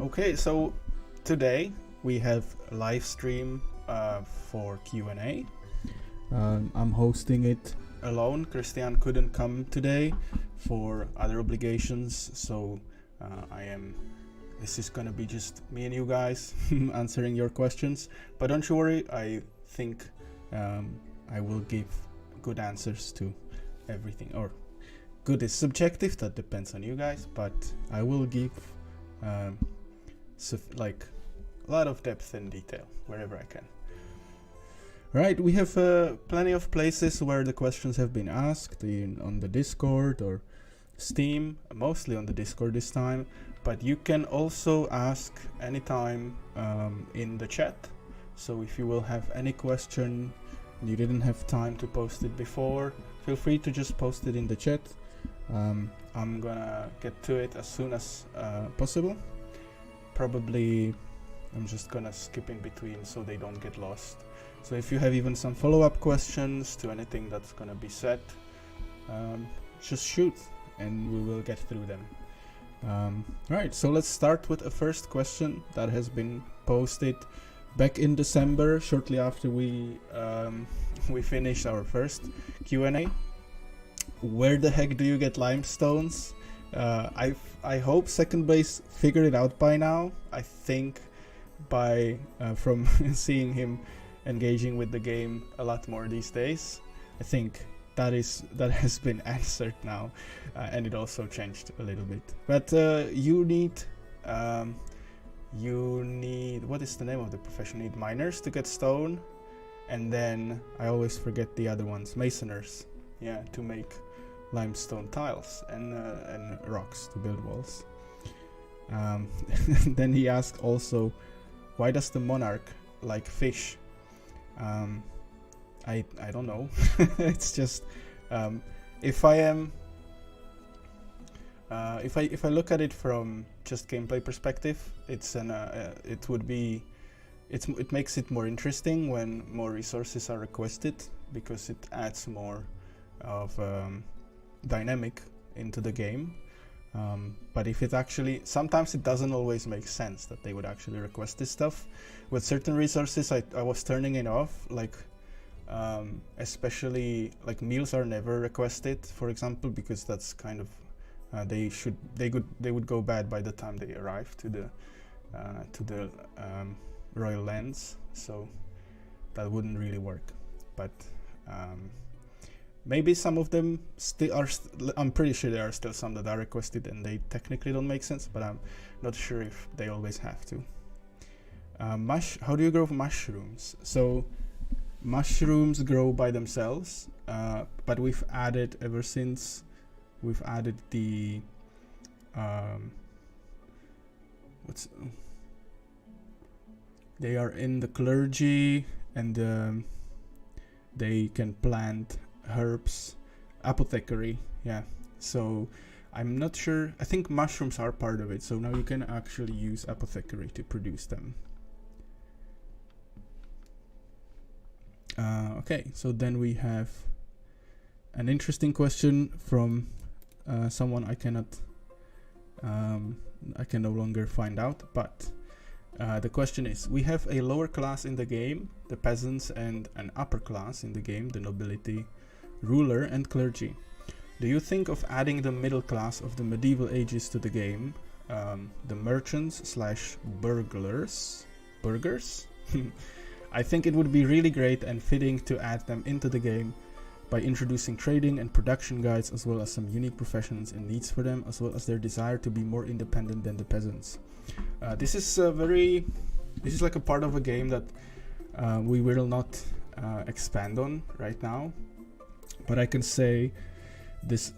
Okay, so today we have a live stream for Q&A. I'm hosting it alone. Christian couldn't come today for other obligations, so this is gonna be just me and you guys answering your questions. But don't you worry, I think I will give good answers to everything. Or good is subjective, that depends on you guys, but I will give like a lot of depth and detail wherever I can. Right, we have plenty of places where the questions have been asked, on the Discord or Steam, mostly on the Discord this time, but you can also ask anytime in the chat. So if you will have any question and you didn't have time to post it before, feel free to just post it in the chat. I'm gonna get to it as soon as possible. Probably I'm just gonna skip in between so they don't get lost. So if you have even some follow-up questions to anything that's gonna be said, just shoot and we will get through them. Right, so let's start with a first question that has been posted back in December, shortly after we finished our first Q&A. Where the heck do you get limestones? I hope Second Base figured it out by now. I think by from seeing him engaging with the game a lot more these days, I think that has been answered now, and it also changed a little bit. But you need what is the name of the profession? You need miners to get stone, and then I always forget the other ones, masoners, yeah, to make limestone tiles and rocks to build walls. Then he asked also, why does the monarch like fish? I don't know. It's just if I look at it from just gameplay perspective, it makes it more interesting when more resources are requested, because it adds more of dynamic into the game. But if it actually, sometimes it doesn't always make sense that they would actually request this stuff. With certain resources, I was turning it off, like especially like meals are never requested, for example, because that's kind of they would go bad by the time they arrive to the royal lands, so that wouldn't really work. But maybe some of them still are. I'm pretty sure there are still some that are requested and they technically don't make sense, but I'm not sure if they always have to. How do you grow mushrooms? So mushrooms grow by themselves, but we've added, ever since we've added the they are in the clergy, and they can plant herbs, apothecary, yeah. So I'm not sure, I think mushrooms are part of it, so now you can actually use apothecary to produce them. Okay, so then we have an interesting question from someone I can no longer find out, but the question is, we have a lower class in the game, the peasants, and an upper class in the game, the nobility, ruler, and clergy. Do you think of adding the middle class of the medieval ages to the game, the merchants / burglars? I think it would be really great and fitting to add them into the game by introducing trading and production guides, as well as some unique professions and needs for them, as well as their desire to be more independent than the peasants. This is like a part of a game that we will not expand on right now, but I can say this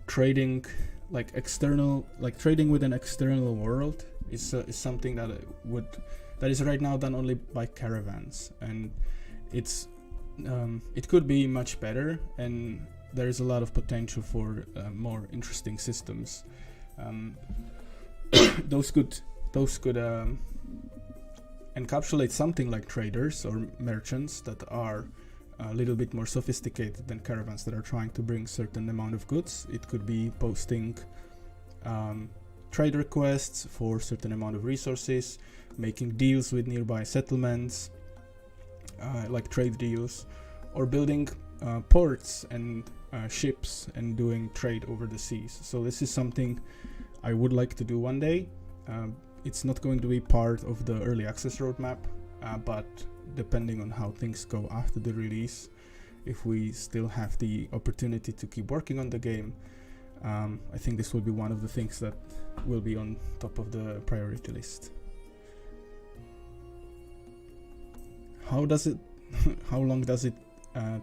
trading, trading with an external world is something that is right now done only by caravans, and it could be much better, and there is a lot of potential for more interesting systems. Those could encapsulate something like traders or merchants that are a little bit more sophisticated than caravans that are trying to bring certain amount of goods. It could be posting trade requests for a certain amount of resources, making deals with nearby settlements, like trade deals, or building ports and ships and doing trade over the seas. So this is something I would like to do one day. It's not going to be part of the early access roadmap, but depending on how things go after the release, if we still have the opportunity to keep working on the game, I think this will be one of the things that will be on top of the priority list. How long does it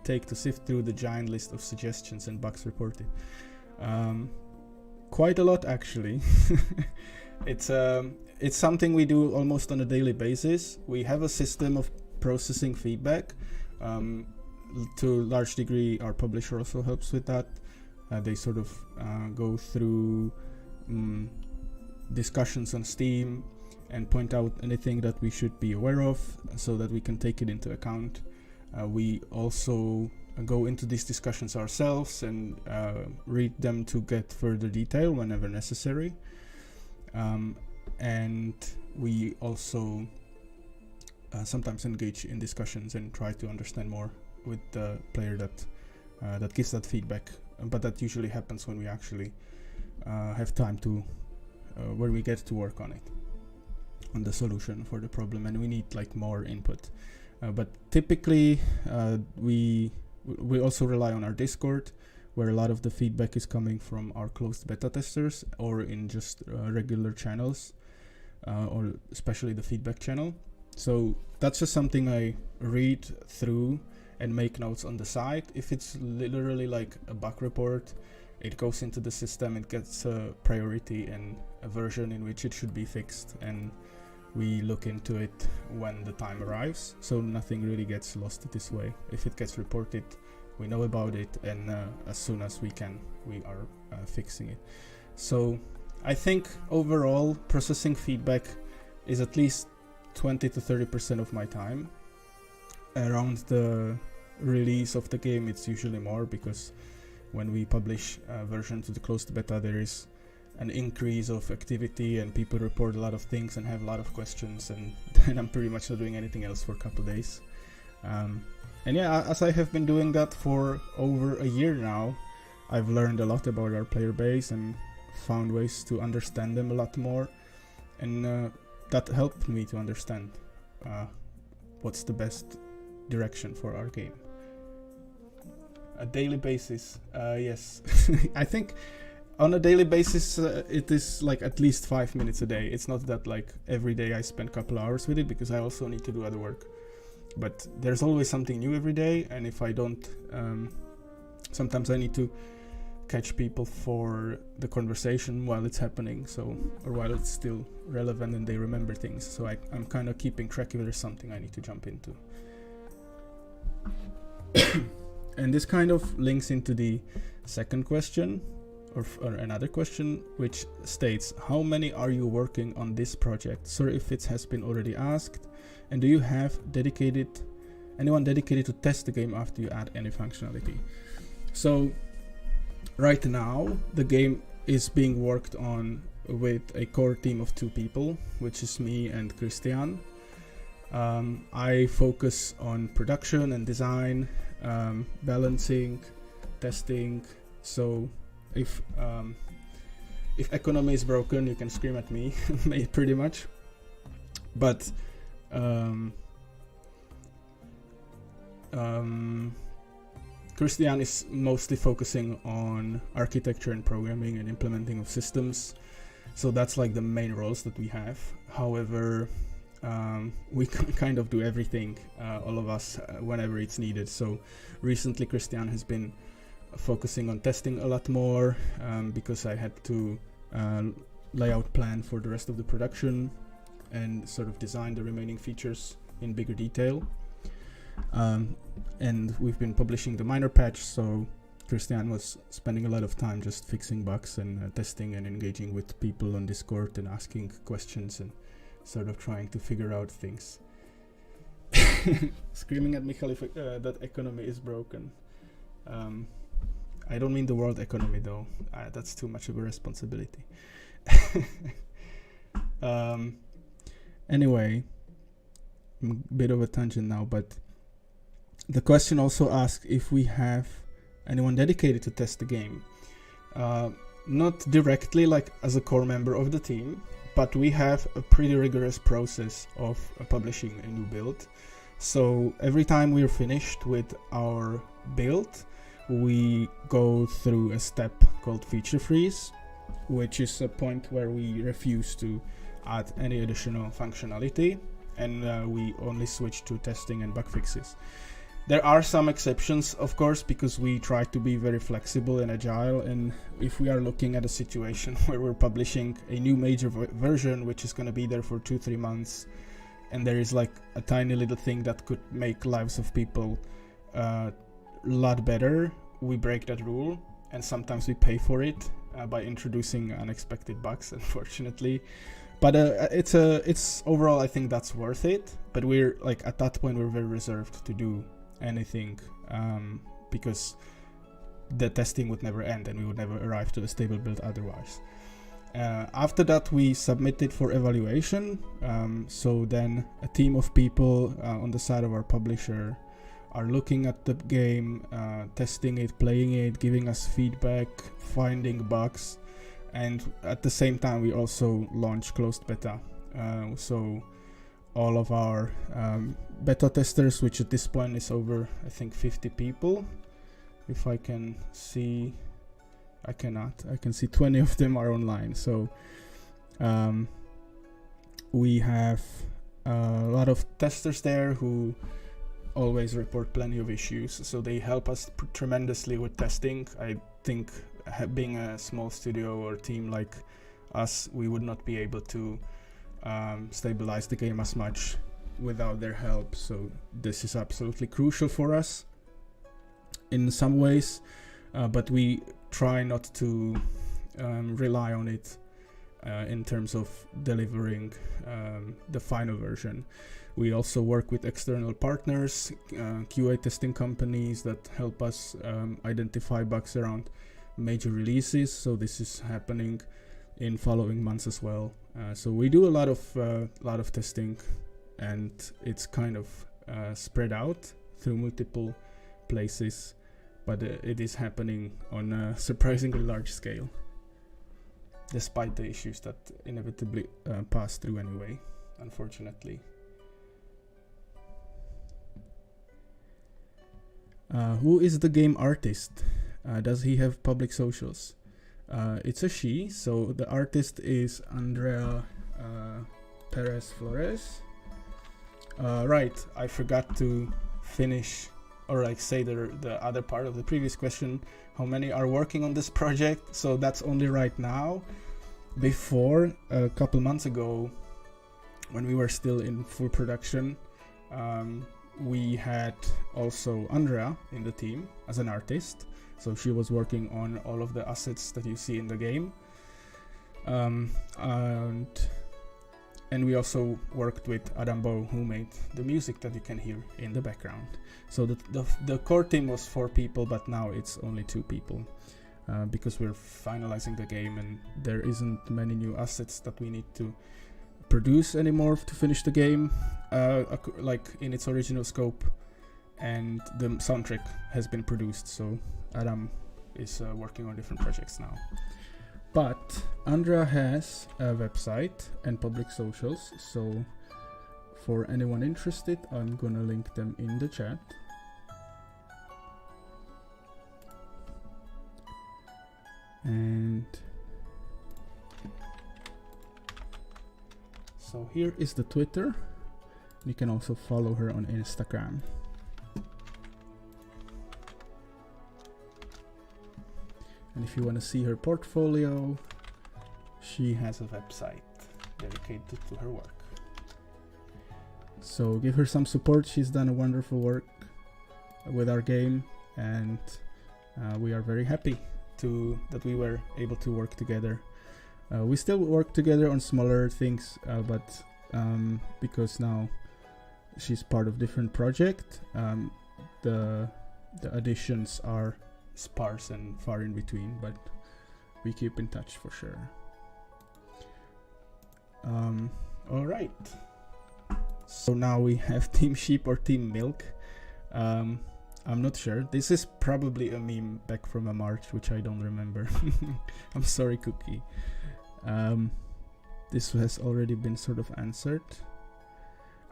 take to sift through the giant list of suggestions and bugs reported? Quite a lot, actually. It's something we do almost on a daily basis. We have a system of processing feedback. To a large degree, our publisher also helps with that. They sort of go through discussions on Steam and point out anything that we should be aware of so that we can take it into account. We also go into these discussions ourselves and read them to get further detail whenever necessary. And we also sometimes engage in discussions and try to understand more with the player that gives that feedback. But that usually happens when we actually have time to, where we get to work on it, on the solution for the problem, and we need like more input. But typically we also rely on our Discord, where a lot of the feedback is coming from our closed beta testers or in just regular channels, or especially the feedback channel. So that's just something I read through and make notes on the side. If it's literally like a bug report, it goes into the system, it gets a priority and a version in which it should be fixed, and we look into it when the time arrives. So nothing really gets lost this way. If it gets reported, we know about it, and as soon as we can, we are fixing it. So I think overall processing feedback is at least 20 to 30% of my time. Around the release of the game, it's usually more, because when we publish a version to the closed beta, there is an increase of activity and people report a lot of things and have a lot of questions, and then I'm pretty much not doing anything else for a couple of days. And yeah, as I have been doing that for over a year now, I've learned a lot about our player base and found ways to understand them a lot more, and that helped me to understand what's the best direction for our game. A daily basis, yes. I think on a daily basis it is like at least 5 minutes a day. It's not that like every day I spend a couple hours with it, because I also need to do other work. But there's always something new every day, and if I don't, sometimes I need to catch people for the conversation while it's happening, so, or while it's still relevant and they remember things. So I'm kind of keeping track if there's something I need to jump into. And this kind of links into the second question, or another question, which states, how many are you working on this project? Sorry if it has been already asked. And do you have anyone dedicated to test the game after you add any functionality? So right now the game is being worked on with a core team of 2 people, which is me and Christian. I focus on production and design, balancing, testing. So if economy is broken, you can scream at me, pretty much. But Christian is mostly focusing on architecture and programming and implementing of systems. So that's like the main roles that we have. However, we kind of do everything, all of us, whenever it's needed. So recently Christian has been focusing on testing a lot more, because I had to lay out plan for the rest of the production and sort of design the remaining features in bigger detail. And we've been publishing the minor patch, so Christian was spending a lot of time just fixing bugs and testing and engaging with people on Discord and asking questions and sort of trying to figure out things. Screaming at Michal if that economy is broken. I don't mean the world economy though, that's too much of a responsibility. Anyway, a bit of a tangent now, but the question also asks if we have anyone dedicated to test the game. Not directly like as a core member of the team, but we have a pretty rigorous process of publishing a new build. So every time we're finished with our build, we go through a step called feature freeze, which is a point where we refuse to add any additional functionality, and we only switch to testing and bug fixes. There are some exceptions, of course, because we try to be very flexible and agile, and if we are looking at a situation where we're publishing a new major version which is going to be there for 2-3 months, and there is like a tiny little thing that could make lives of people a lot better, we break that rule, and sometimes we pay for it by introducing unexpected bugs, unfortunately. But it's overall, I think that's worth it. But we're like at that point we're very reserved to do anything because the testing would never end and we would never arrive to a stable build otherwise. After that, we submit it for evaluation. So then a team of people on the side of our publisher are looking at the game, testing it, playing it, giving us feedback, finding bugs, and at the same time we also launch closed beta. So all of our beta testers, which at this point is over, I think, 50 people. If I can see, I cannot. I can see 20 of them are online. So we have a lot of testers there who always report plenty of issues. So they help us tremendously with testing. I think being a small studio or team like us, we would not be able to stabilize the game as much without their help. So this is absolutely crucial for us in some ways, but we try not to rely on it in terms of delivering the final version. We also work with external partners, QA testing companies that help us identify bugs around major releases. So this is happening in following months as well. So we do a lot of testing, and it's kind of spread out through multiple places, but it is happening on a surprisingly large scale, despite the issues that inevitably pass through anyway, unfortunately. Who is the game artist? Does he have public socials? It's a she, so the artist is Andrea Perez Flores. Right, I forgot to finish or like say the other part of the previous question. How many are working on this project? So that's only right now. Before, a couple months ago, when we were still in full production, we had also Andrea in the team as an artist. So she was working on all of the assets that you see in the game. And we also worked with Adam Bow, who made the music that you can hear in the background. So the core team was 4 people, but now it's only 2 people because we're finalizing the game and there isn't many new assets that we need to produce anymore to finish the game, like in its original scope. And the soundtrack has been produced, so Adam is working on different projects now. But Andrea has a website and public socials, so for anyone interested, I'm gonna link them in the chat. And so here is the Twitter. You can also follow her on Instagram. And if you want to see her portfolio, she has a website dedicated to her work. So give her some support. She's done a wonderful work with our game, and we are very happy that we were able to work together. We still work together on smaller things, but because now she's part of different project, the additions are sparse and far in between, but we keep in touch for sure. All right. So now we have Team Sheep or Team Milk. I'm not sure. This is probably a meme back from a March, which I don't remember. I'm sorry, Cookie. This has already been sort of answered.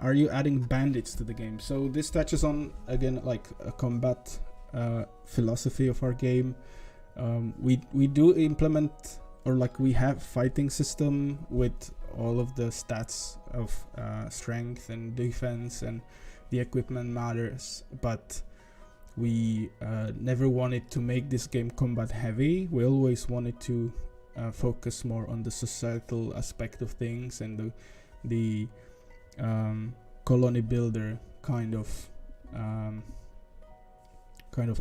Are you adding bandits to the game? So this touches on, again, like a combat philosophy of our game. We do implement, or like we have fighting system with all of the stats of strength and defense, and the equipment matters, but we never wanted to make this game combat heavy. We always wanted to focus more on the societal aspect of things and the colony builder kind of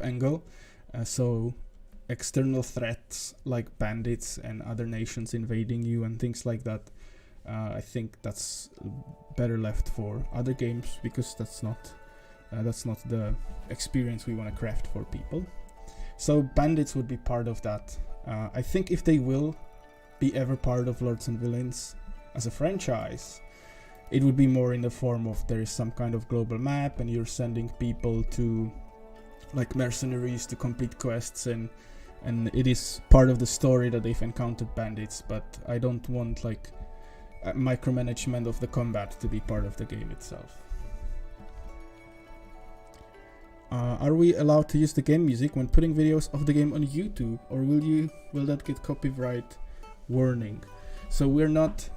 angle. So external threats like bandits and other nations invading you and things like that, I think that's better left for other games, because that's not the experience we want to craft for people. So bandits would be part of that. I think if they will be ever part of Lords and Villeins as a franchise, it would be more in the form of there is some kind of global map and you're sending people to, like, mercenaries to complete quests, and it is part of the story that they've encountered bandits. But I don't want like micromanagement of the combat to be part of the game itself. Are we allowed to use the game music when putting videos of the game on YouTube, or will that get copyright warning? So we are not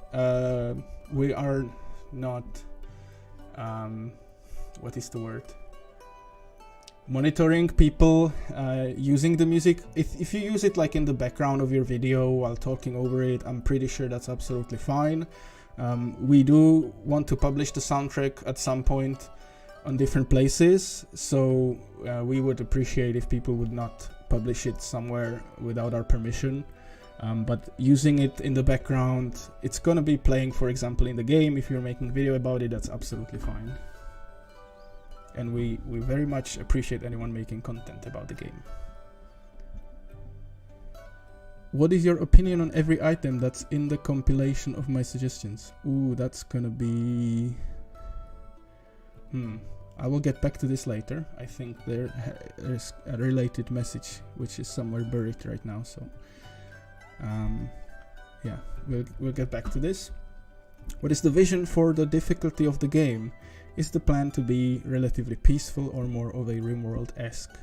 what is the word, monitoring people using the music. If you use it like in the background of your video while talking over it, I'm pretty sure that's absolutely fine. We do want to publish the soundtrack at some point on different places, so we would appreciate if people would not publish it somewhere without our permission. But using it in the background, it's gonna be playing, for example, in the game. If you're making a video about it, that's absolutely fine. And we very much appreciate anyone making content about the game. What is your opinion on every item that's in the compilation of my suggestions? Ooh, that's gonna be... I will get back to this later. I think there's a related message which is somewhere buried right now, so yeah, we'll get back to this. What is the vision for the difficulty of the game? Is the plan to be relatively peaceful or more of a RimWorld-esque?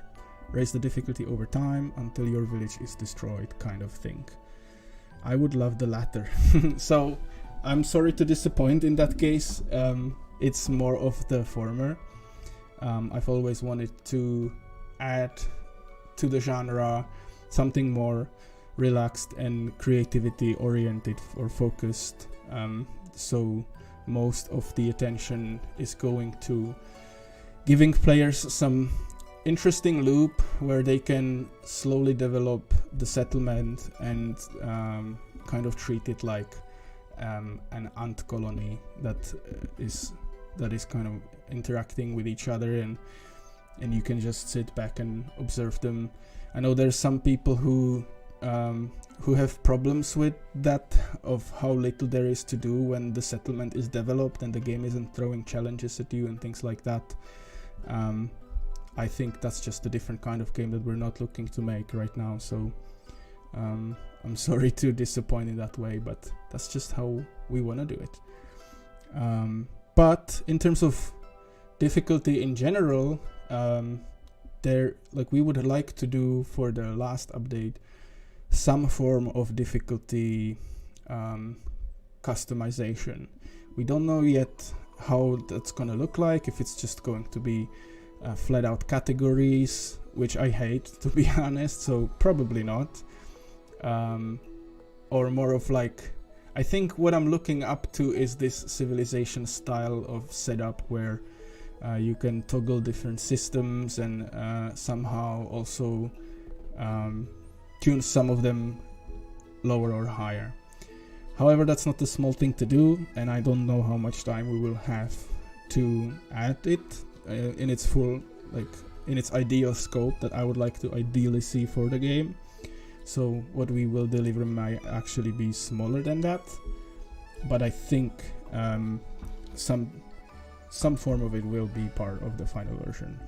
Raise the difficulty over time until your village is destroyed kind of thing. I would love the latter. So I'm sorry to disappoint in that case. It's more of the former. I've always wanted to add to the genre something more relaxed and creativity oriented or focused. So most of the attention is going to giving players some interesting loop where they can slowly develop the settlement and kind of treat it like an ant colony that is kind of interacting with each other, and you can just sit back and observe them. I know there's some people who have problems with that, of how little there is to do when the settlement is developed and the game isn't throwing challenges at you and things like that. I think that's just a different kind of game that we're not looking to make right now, so I'm sorry to disappoint in that way, but that's just how we want to do it. But in terms of difficulty in general, we would like to do for the last update some form of difficulty customization. We don't know yet how that's gonna look like, if it's just going to be flat out categories, which I hate, to be honest, so probably not. Or more of like, I think what I'm looking up to is this civilization style of setup where you can toggle different systems and somehow also tune some of them lower or higher. However, that's not a small thing to do, and I don't know how much time we will have to add it in its full, like in its ideal scope that I would like to ideally see for the game. So what we will deliver might actually be smaller than that. but I think some form of it will be part of the final version.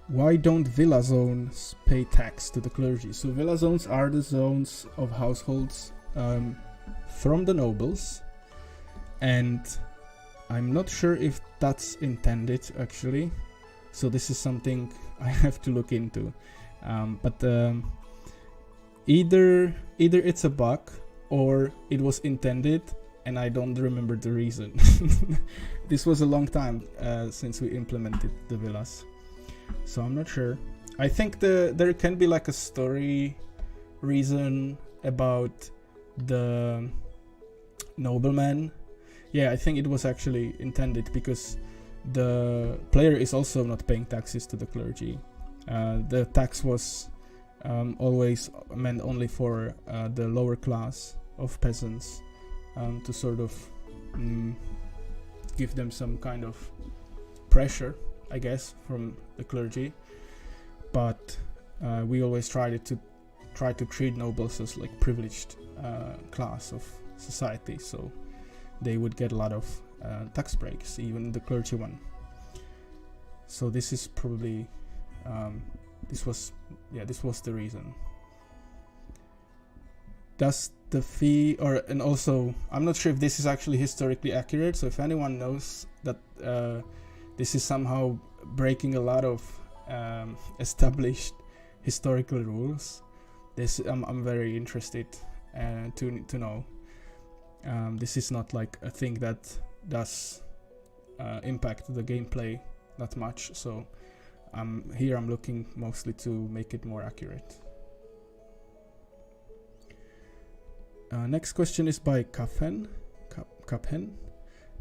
Why don't villa zones pay tax to the clergy? So villa zones are the zones of households from the nobles, and I'm not sure if that's intended actually. So this is something I have to look into. But either it's a bug or it was intended, and I don't remember the reason. This was a long time since we implemented the villas, so I'm not sure. I think there can be like a story reason about the nobleman. Yeah, I think it was actually intended because the player is also not paying taxes to the clergy. The tax was always meant only for the lower class of peasants, to sort of give them some kind of pressure, I guess, from the clergy. But we always tried to treat nobles as like privileged class of society, so they would get a lot of tax breaks, even the clergy one. So this is probably this was the reason. Does the fee, and also I'm not sure if this is actually historically accurate, so if anyone knows that this is somehow breaking a lot of established historical rules, this I'm very interested to know. This is not like a thing that does impact the gameplay that much, so I'm looking mostly to make it more accurate. Next question is by Kaphen.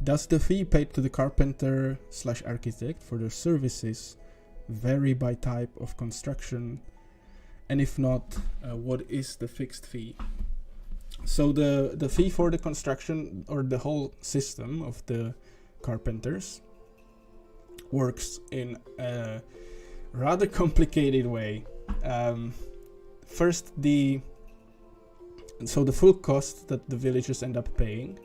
Does the fee paid to the carpenter/architect for their services vary by type of construction? And if not, what is the fixed fee? So the fee for the construction, or the whole system of the carpenters, works in a rather complicated way. First, the full cost that the villagers end up paying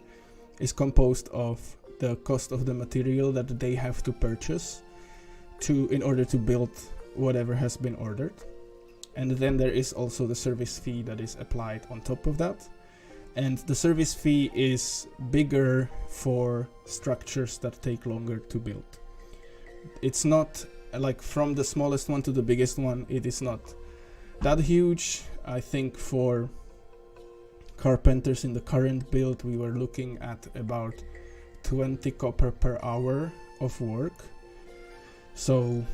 is composed of the cost of the material that they have to purchase in order to build whatever has been ordered. And then there is also the service fee that is applied on top of that. And the service fee is bigger for structures that take longer to build. It's not like from the smallest one to the biggest one, it is not that huge. I think for carpenters in the current build, we were looking at about 20 copper per hour of work. So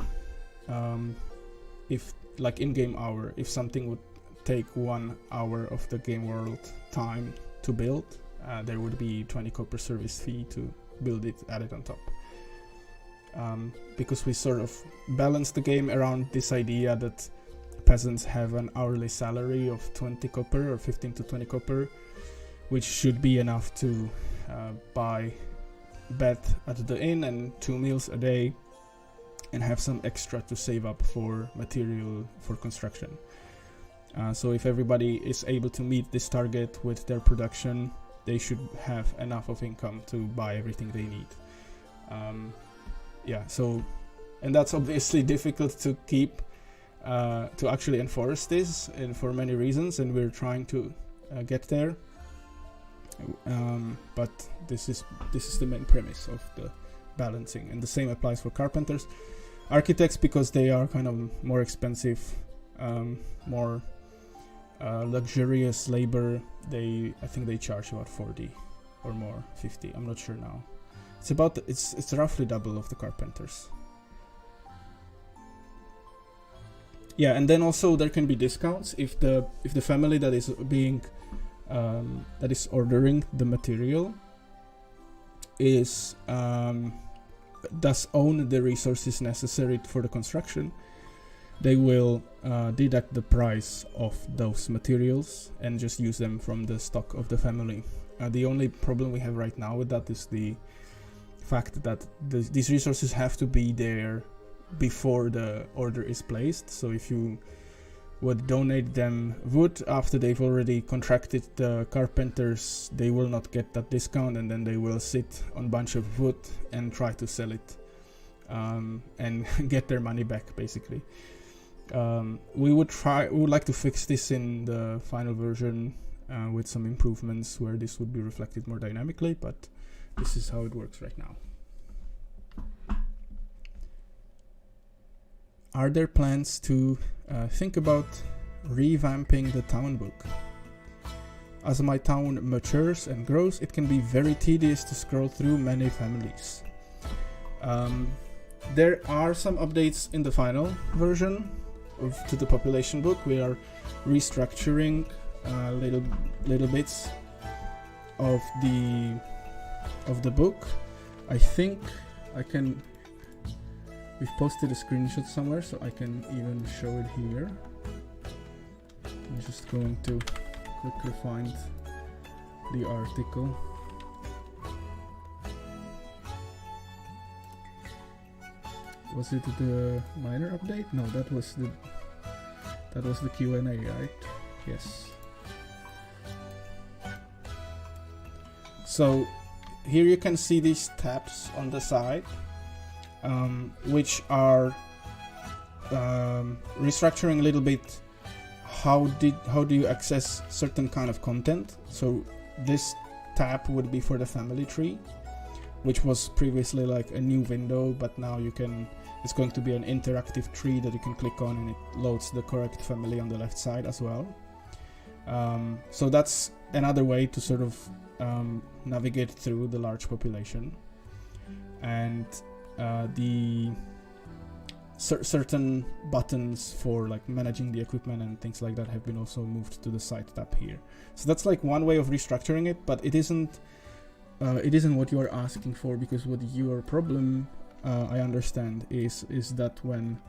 if like in-game hour, if something would take 1 hour of the game world time to build, there would be 20 copper service fee to build it, add it on top. Because we sort of balance the game around this idea that peasants have an hourly salary of 20 copper or 15 to 20 copper, which should be enough to buy bed at the inn and 2 meals a day, and have some extra to save up for material for construction. So if everybody is able to meet this target with their production, they should have enough of income to buy everything they need. And that's obviously difficult to keep, to actually enforce this, and for many reasons, and we're trying to get there. But this is the main premise of the balancing, and the same applies for carpenters. Architects, because they are kind of more expensive, more luxurious labor, I think they charge about 40 or more, 50, I'm not sure now. It's roughly double of the carpenters. Yeah, and then also there can be discounts if the family that is ordering the material does own the resources necessary for the construction. They will deduct the price of those materials and just use them from the stock of the family. The only problem we have right now with that is the fact that these resources have to be there before the order is placed. So if you would donate them wood after they've already contracted the carpenters, they will not get that discount, and then they will sit on a bunch of wood and try to sell it and get their money back, basically. We would like to fix this in the final version with some improvements where this would be reflected more dynamically, but this is how it works right now. Are there plans to think about revamping the town book? As my town matures and grows, it can be very tedious to scroll through many families. There are some updates in the final version to the population book. We are restructuring little bits of the book. I think I can. We've posted a screenshot somewhere, so I can even show it here. I'm just going to quickly find the article. Was it the minor update? No, that was the Q&A, right? Yes. So here you can see these tabs on the side, which are restructuring a little bit how do you access certain kind of content. So this tab would be for the family tree, which was previously like a new window, but now it's going to be an interactive tree that you can click on, and it loads the correct family on the left side as well. So that's another way to sort of navigate through the large population. And the certain buttons for like managing the equipment and things like that have been also moved to the side tab here. So that's like one way of restructuring it, but it isn't what you are asking for, because what your problem, I understand, is that when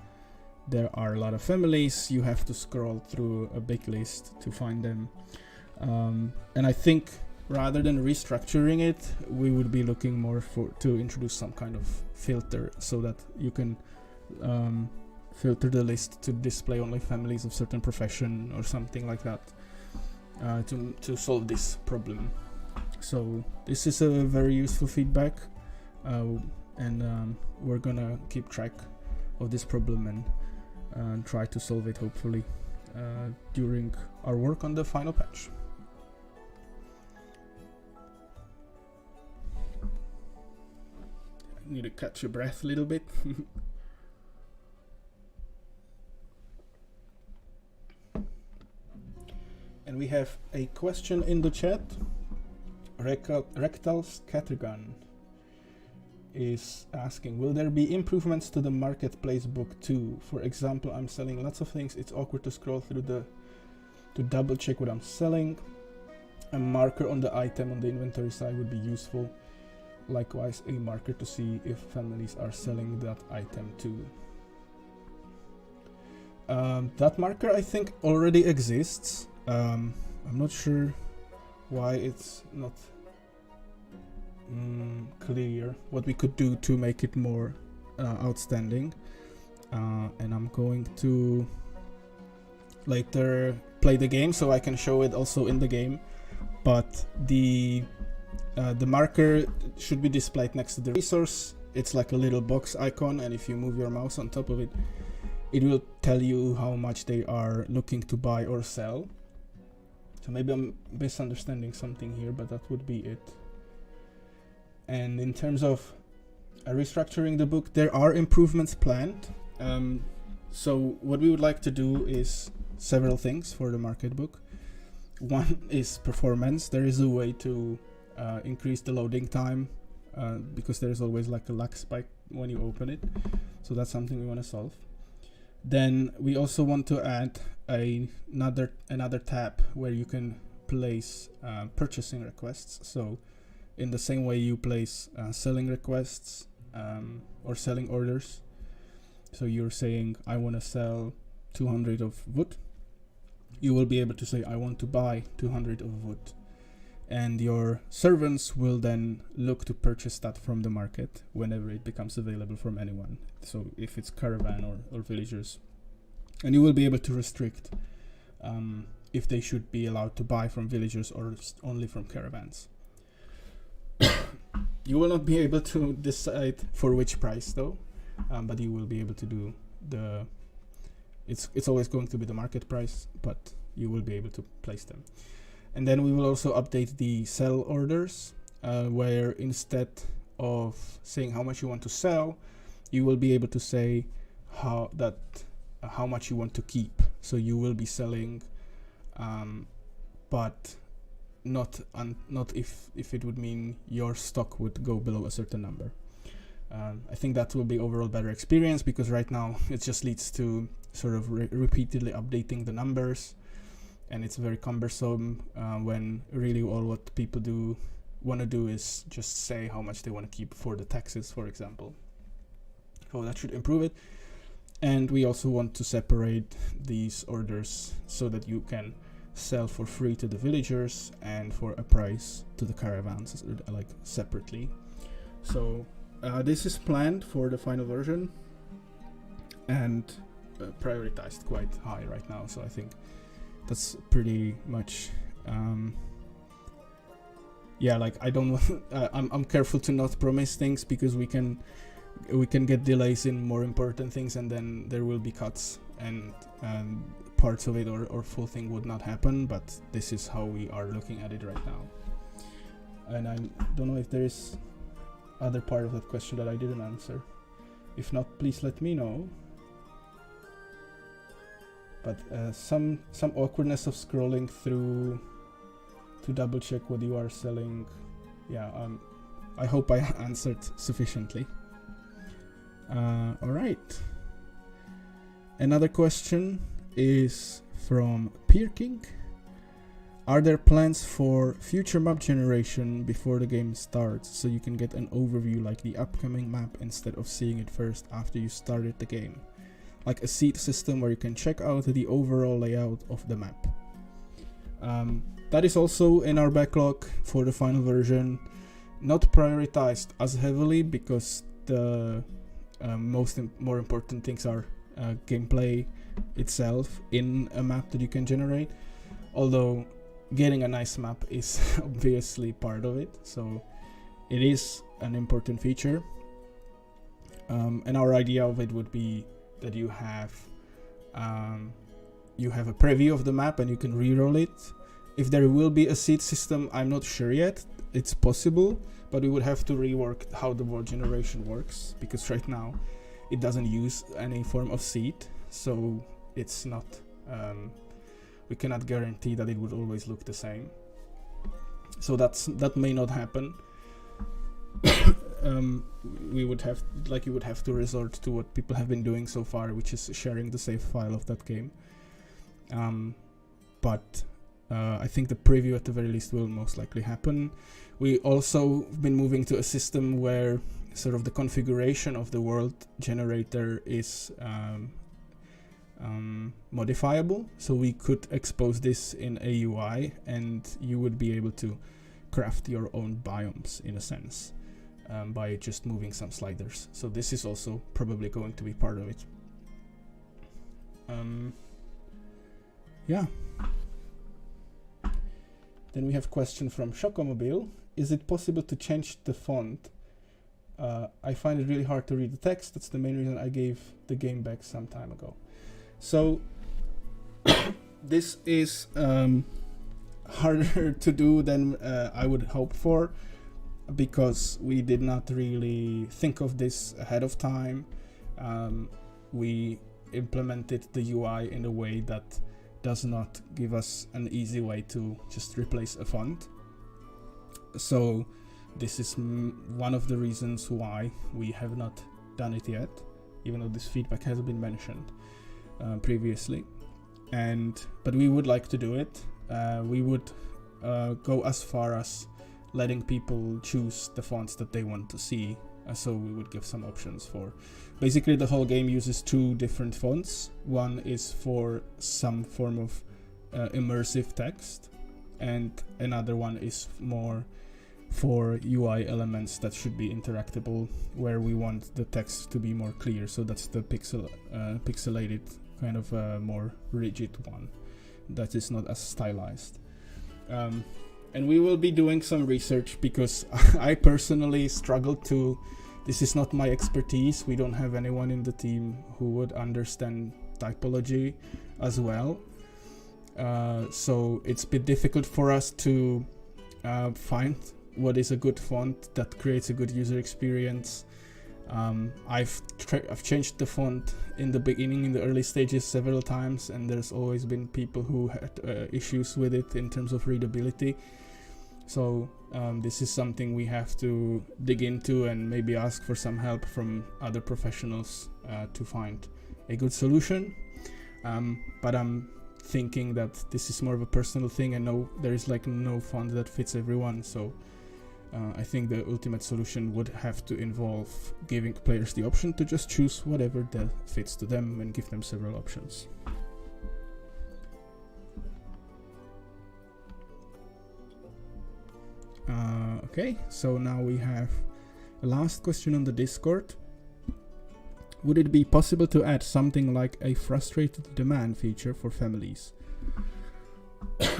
there are a lot of families, you have to scroll through a big list to find them. And I think rather than restructuring it, we would be looking more to introduce some kind of filter so that you can filter the list to display only families of certain profession or something like that, to solve this problem. So this is a very useful feedback, and we're gonna keep track of this problem and try to solve it, hopefully, during our work on the final patch. Need to catch your breath a little bit. And we have a question in the chat. Rectal Scattergun is asking, will there be improvements to the marketplace book too? For example, I'm selling lots of things. It's awkward to scroll through to double check what I'm selling. A marker on the item on the inventory side would be useful. Likewise, a marker to see if families are selling that item too. That marker, I think, already exists. I'm not sure why it's not clear what we could do to make it more outstanding. And I'm going to later play the game so I can show it also in the game. But the marker should be displayed next to the resource. It's like a little box icon, and if you move your mouse on top of it, it will tell you how much they are looking to buy or sell. So maybe I'm misunderstanding something here, but that would be it. And in terms of restructuring the book, there are improvements planned. So what we would like to do is several things for the market book. One is performance. There is a way to increase the loading time, because there is always like a lag spike when you open it. So that's something we want to solve. Then we also want to add another tab where you can place purchasing requests. So in the same way you place selling requests or selling orders. So you're saying, I want to sell 200 of wood. You will be able to say, I want to buy 200 of wood. And your servants will then look to purchase that from the market whenever it becomes available from anyone. So if it's caravan or villagers, And you will be able to restrict if they should be allowed to buy from villagers or only from caravans. You will not be able to decide for which price though, but you will be able to do the, it's always going to be the market price, but you will be able to place them. And then we will also update the sell orders, where instead of saying how much you want to sell, you will be able to say how much you want to keep. So you will be selling, but not if it would mean your stock would go below a certain number. I think that will be overall better experience, because right now it just leads to sort of repeatedly updating the numbers, and it's very cumbersome when really all what people want to do is just say how much they want to keep for the taxes, for example. So that should improve it. And we also want to separate these orders so that you can sell for free to the villagers and for a price to the caravans, like separately. So this is planned for the final version and prioritized quite high right now. So I think that's pretty much yeah, like I don't I'm careful to not promise things, because we can get delays in more important things, and then there will be cuts and parts of it or full thing would not happen. But this is how we are looking at it right now. And I don't know if there is other part of that question that I didn't answer. If not, please let me know. But some awkwardness of scrolling through to double check what you are selling. Yeah, I hope I answered sufficiently. All right. Another question is from Peer King. Are there plans for future map generation before the game starts, so you can get an overview like the upcoming map instead of seeing it first after you started the game? Like a seed system where you can check out the overall layout of the map. That is also in our backlog for the final version. Not prioritized as heavily, because the more important things are gameplay itself in a map that you can generate. Although getting a nice map is obviously part of it, so it is an important feature. And our idea of it would be that you have a preview of the map and you can reroll it. If there will be a seed system, I'm not sure yet. It's possible, but we would have to rework how the world generation works, because right now it doesn't use any form of seed, so it's not we cannot guarantee that it would always look the same. So that may not happen. You would have to resort to what people have been doing so far, which is sharing the save file of that game. But I think the preview at the very least will most likely happen. We also been moving to a system where sort of the configuration of the world generator is modifiable, so we could expose this in a UI and you would be able to craft your own biomes in a sense, by just moving some sliders. So this is also probably going to be part of it. Yeah. Then we have a question from Chocomobile. Is it possible to change the font? I find it really hard to read the text. That's the main reason I gave the game back some time ago. So this is harder to do than I would hope for, because we did not really think of this ahead of time. We implemented the UI in a way that does not give us an easy way to just replace a font. So this is one of the reasons why we have not done it yet, even though this feedback has been mentioned previously. But we would like to do it. We would go as far as letting people choose the fonts that they want to see. So we would give some options for. Basically, the whole game uses two different fonts. One is for some form of immersive text, and another one is more for UI elements that should be interactable, where we want the text to be more clear. So that's the pixelated kind of a more rigid one that is not as stylized. And we will be doing some research because I personally struggle to, this is not my expertise. We don't have anyone in the team who would understand typology as well. So it's a bit difficult for us to find what is a good font that creates a good user experience. I've changed the font in the beginning, in the early stages, several times, and there's always been people who had issues with it in terms of readability. So this is something we have to dig into and maybe ask for some help from other professionals to find a good solution. But I'm thinking that this is more of a personal thing, and there is like no font that fits everyone. So I think the ultimate solution would have to involve giving players the option to just choose whatever that fits to them and give them several options. Okay, so now we have a last question on the Discord. Would it be possible to add something like a frustrated demand feature for families?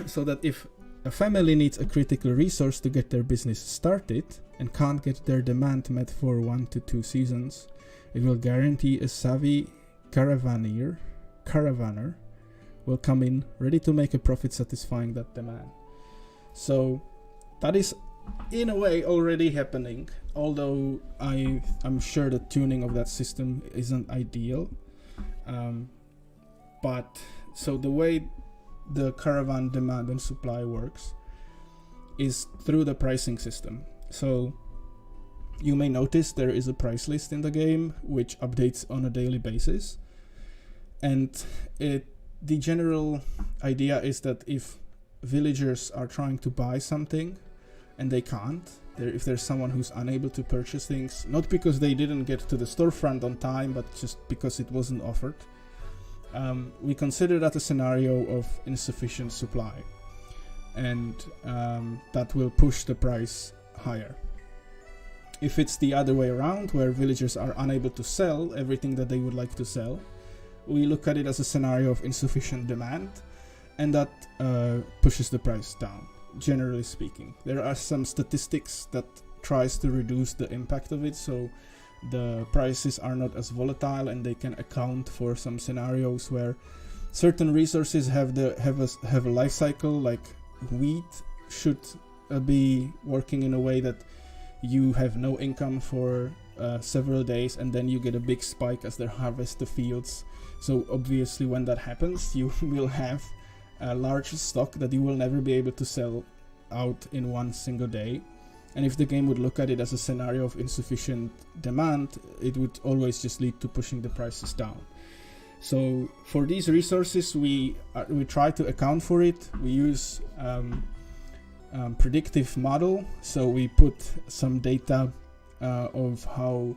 So that if a family needs a critical resource to get their business started and can't get their demand met for 1 to 2 seasons, it will guarantee a savvy caravaner will come in ready to make a profit satisfying that demand. So that is in a way already happening, although I'm sure the tuning of that system isn't ideal. But so the way the caravan demand and supply works is through the pricing system. So you may notice there is a price list in the game which updates on a daily basis, and the general idea is that if villagers are trying to buy something and they can't, if there's someone who's unable to purchase things, not because they didn't get to the storefront on time, but just because it wasn't offered, we consider that a scenario of insufficient supply, and that will push the price higher. If it's the other way around, where villagers are unable to sell everything that they would like to sell, we look at it as a scenario of insufficient demand, and that pushes the price down. Generally speaking, there are some statistics that tries to reduce the impact of it, so the prices are not as volatile, and they can account for some scenarios where certain resources have a life cycle. Like wheat should be working in a way that you have no income for several days, and then you get a big spike as they harvest the fields. So obviously when that happens, you will have a large stock that you will never be able to sell out in one single day. And if the game would look at it as a scenario of insufficient demand, it would always just lead to pushing the prices down. So for these resources, we try to account for it. We use predictive model. So we put some data of how,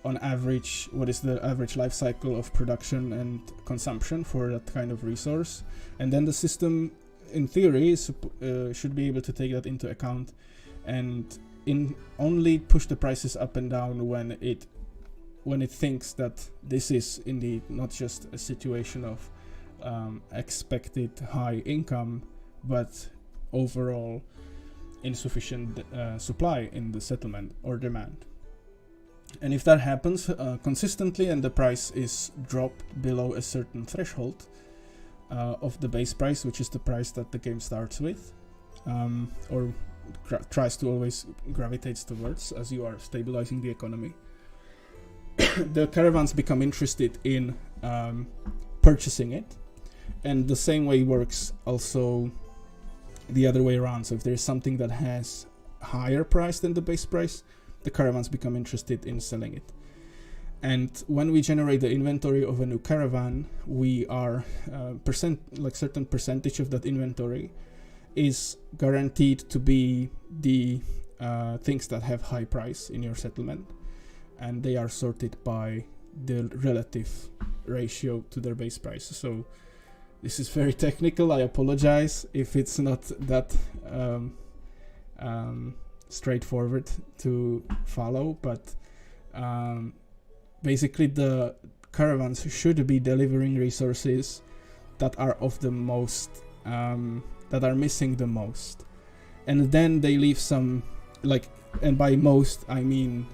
on average, what is the average life cycle of production and consumption for that kind of resource. And then the system, in theory, should be able to take that into account and only push the prices up and down when it thinks that this is indeed not just a situation of expected high income, but overall insufficient supply in the settlement or demand. And if that happens consistently and the price is dropped below a certain threshold of the base price, which is the price that the game starts with, or tries to always gravitates towards as you are stabilizing the economy, the caravans become interested in purchasing it. And the same way works also the other way around. So if there's something that has higher price than the base price, the caravans become interested in selling it. And when we generate the inventory of a new caravan, we are certain percentage of that inventory is guaranteed to be the things that have high price in your settlement, and they are sorted by the relative ratio to their base price. So this is very technical. I apologize if it's not that straightforward to follow, but basically the caravans should be delivering resources that are of the most, that are missing the most. And then they leave some, like, and by most I mean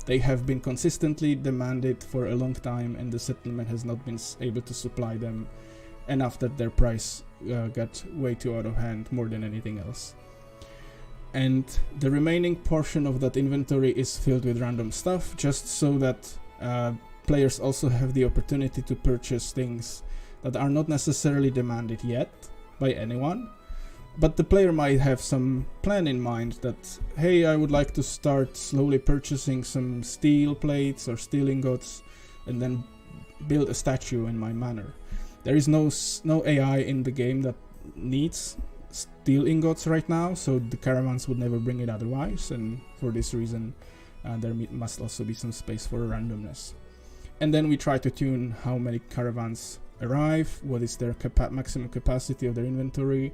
they have been consistently demanded for a long time and the settlement has not been able to supply them enough that their price got way too out of hand, more than anything else. And the remaining portion of that inventory is filled with random stuff, just so that players also have the opportunity to purchase things that are not necessarily demanded yet by anyone. But the player might have some plan in mind that, hey, I would like to start slowly purchasing some steel plates or steel ingots and then build a statue in my manor. There is no AI in the game that needs steel ingots right now, so the caravans would never bring it otherwise, and for this reason there must also be some space for randomness. And then we try to tune how many caravans arrive, what is their maximum capacity of their inventory,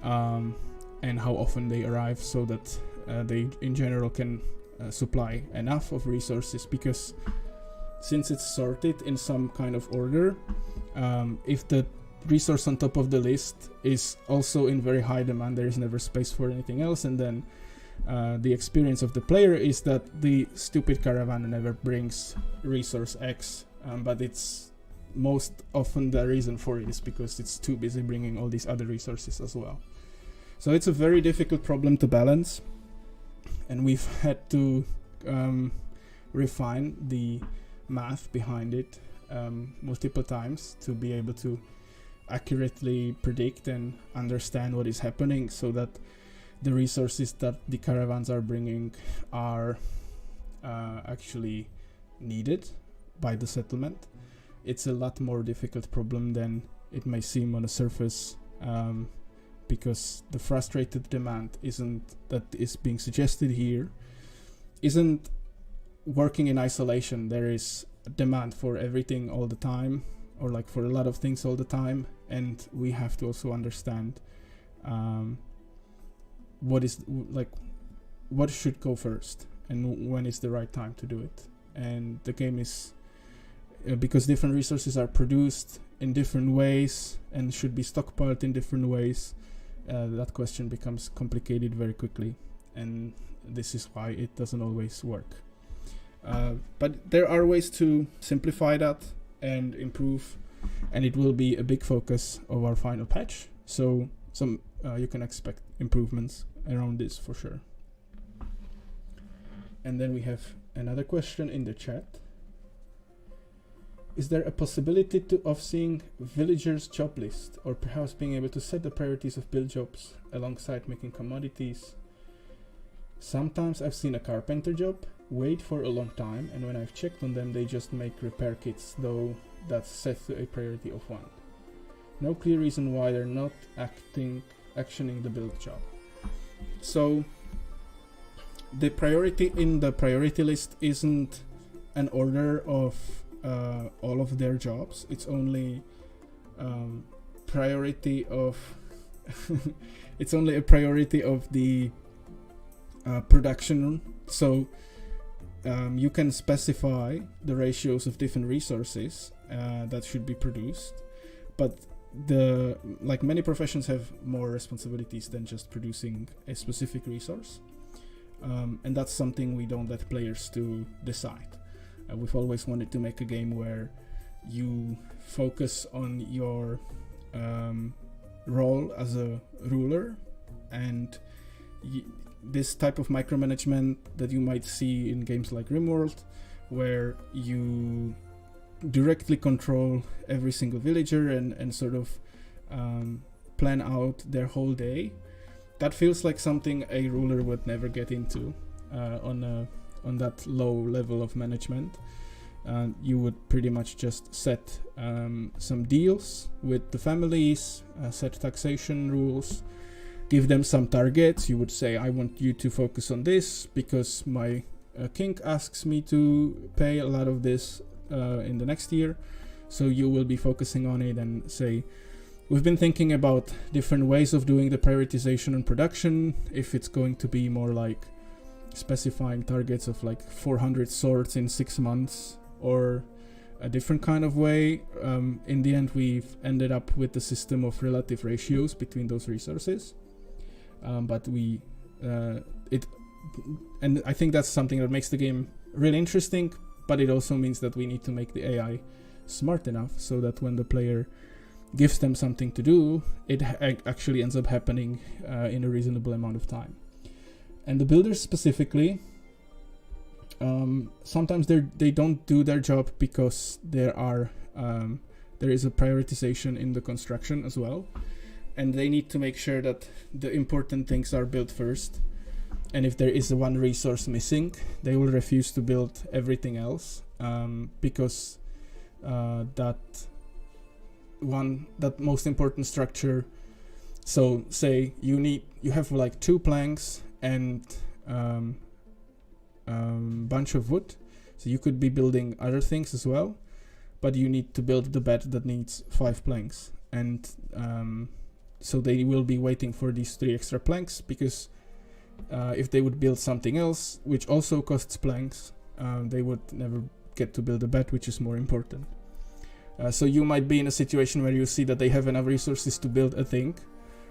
and how often they arrive, so that they in general can supply enough of resources, because since it's sorted in some kind of order, if the resource on top of the list is also in very high demand, there is never space for anything else, and then the experience of the player is that the stupid caravan never brings resource X, but it's most often the reason for it is because it's too busy bringing all these other resources as well. So it's a very difficult problem to balance, and we've had to refine the math behind it multiple times to be able to accurately predict and understand what is happening, so that the resources that the caravans are bringing are actually needed by the settlement. It's a lot more difficult problem than it may seem on the surface, because the frustrated demand that is being suggested here isn't working in isolation. There is a demand for everything all the time, or like for a lot of things all the time, and we have to also understand what should go first and when is the right time to do it. And the game is because different resources are produced in different ways and should be stockpiled in different ways, that question becomes complicated very quickly, and this is why it doesn't always work. But there are ways to simplify that and improve, and it will be a big focus of our final patch, so you can expect improvements around this for sure. And then we have another question in the chat. Is there a possibility of seeing villagers' job list, or perhaps being able to set the priorities of build jobs alongside making commodities? Sometimes I've seen a carpenter job wait for a long time, and when I've checked on them, they just make repair kits, though that's set to a priority of 1. No clear reason why they're not actioning the build job. So the priority in the priority list isn't an order of all of their jobs. It's only priority of it's only a priority of the production. So you can specify the ratios of different resources that should be produced, but many professions have more responsibilities than just producing a specific resource, and that's something we don't let players to decide. We've always wanted to make a game where you focus on your role as a ruler, and this type of micromanagement that you might see in games like RimWorld, where you directly control every single villager and sort of plan out their whole day, that feels like something a ruler would never get into on that low level of management. You would pretty much just set some deals with the families, set taxation rules, give them some targets. You would say, I want you to focus on this because my king asks me to pay a lot of this in the next year, so you will be focusing on it, and say, we've been thinking about different ways of doing the prioritization and production. If it's going to be more like specifying targets of like 400 swords in 6 months, or a different kind of way. In the end, we've ended up with the system of relative ratios between those resources. But and I think that's something that makes the game really interesting, but it also means that we need to make the AI smart enough so that when the player gives them something to do, it actually ends up happening in a reasonable amount of time. And the builders specifically, sometimes they don't do their job because there is a prioritization in the construction as well, and they need to make sure that the important things are built first. And if there is one resource missing, they will refuse to build everything else, because that most important structure. So say you have like 2 planks and bunch of wood, so you could be building other things as well, but you need to build the bed that needs 5 planks, and so they will be waiting for these 3 extra planks, because if they would build something else which also costs planks, they would never get to build a bed, which is more important. So you might be in a situation where you see that they have enough resources to build a thing,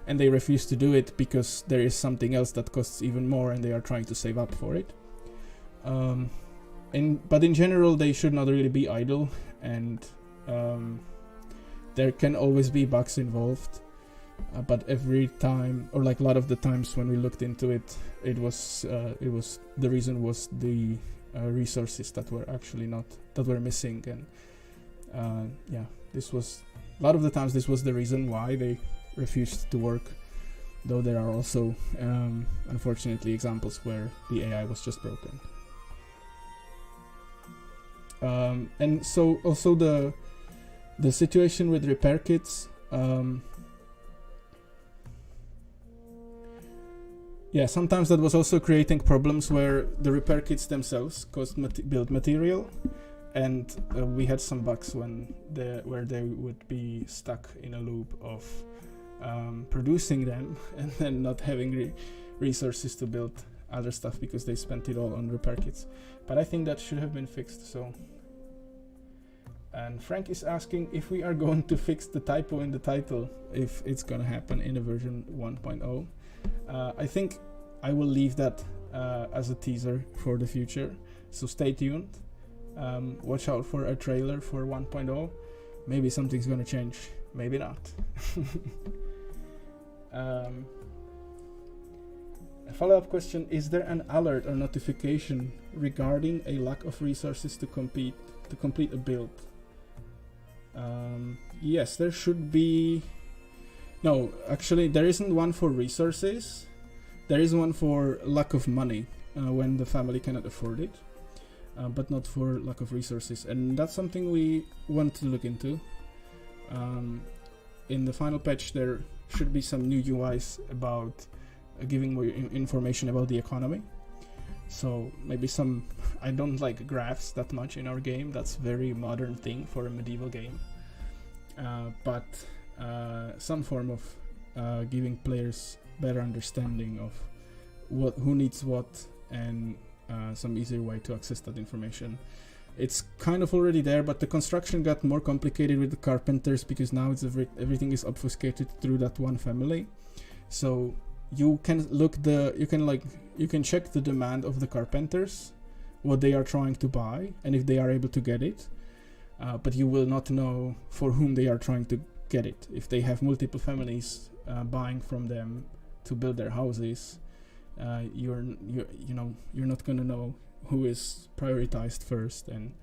and they refuse to do it because there is something else that costs even more, and they are trying to save up for it. But in general, they should not really be idle, and there can always be bugs involved. But every time, or like a lot of the times when we looked into it, it was the reason was the resources that were actually missing, and this was a lot of the times this was the reason why they refused to work. Though there are also unfortunately examples where the AI was just broken. And so also the situation with repair kits. Sometimes that was also creating problems where the repair kits themselves cost build material, and we had some bugs where they would be stuck in a loop of producing them and then not having resources to build other stuff because they spent it all on repair kits. But I think that should have been fixed. So, and Frank is asking if we are going to fix the typo in the title, if it's going to happen in a version 1.0. I think I will leave that as a teaser for the future, so stay tuned. Watch out for a trailer for 1.0. Maybe something's gonna change, maybe not. A follow-up question: is there an alert or notification regarding a lack of resources to complete a build? Yes, there should be. No, actually, there isn't one for resources. There is one for lack of money, when the family cannot afford it, but not for lack of resources. And that's something we want to look into. In the final patch, there should be some new UIs about giving more information about the economy. So maybe I don't like graphs that much in our game. That's a very modern thing for a medieval game. But some form of giving players better understanding of who needs what, and some easier way to access that information. It's kind of already there, but the construction got more complicated with the carpenters because now everything is obfuscated through that one family. So you can you can check the demand of the carpenters, what they are trying to buy, and if they are able to get it. But you will not know for whom they are trying to get it. If they have multiple families buying from them to build their houses, you're not gonna know who is prioritized first, and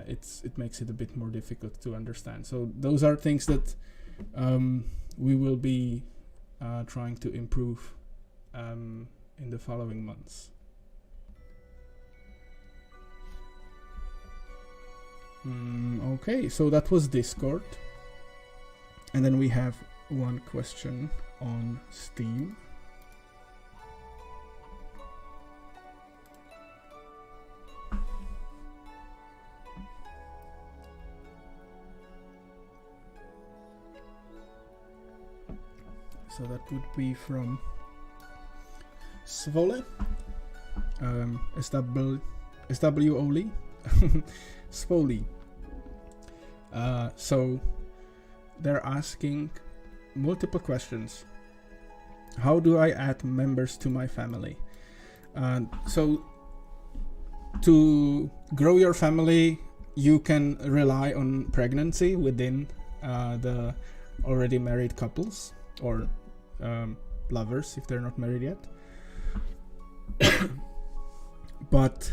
it makes it a bit more difficult to understand. So those are things that we will be trying to improve in the following months. Okay, so that was Discord. And then we have one question on Steam. So that would be from Svole, SWOLI, Svoli. So they're asking multiple questions. How do I add members to my family? So to grow your family, you can rely on pregnancy within the already married couples or lovers if they're not married yet. But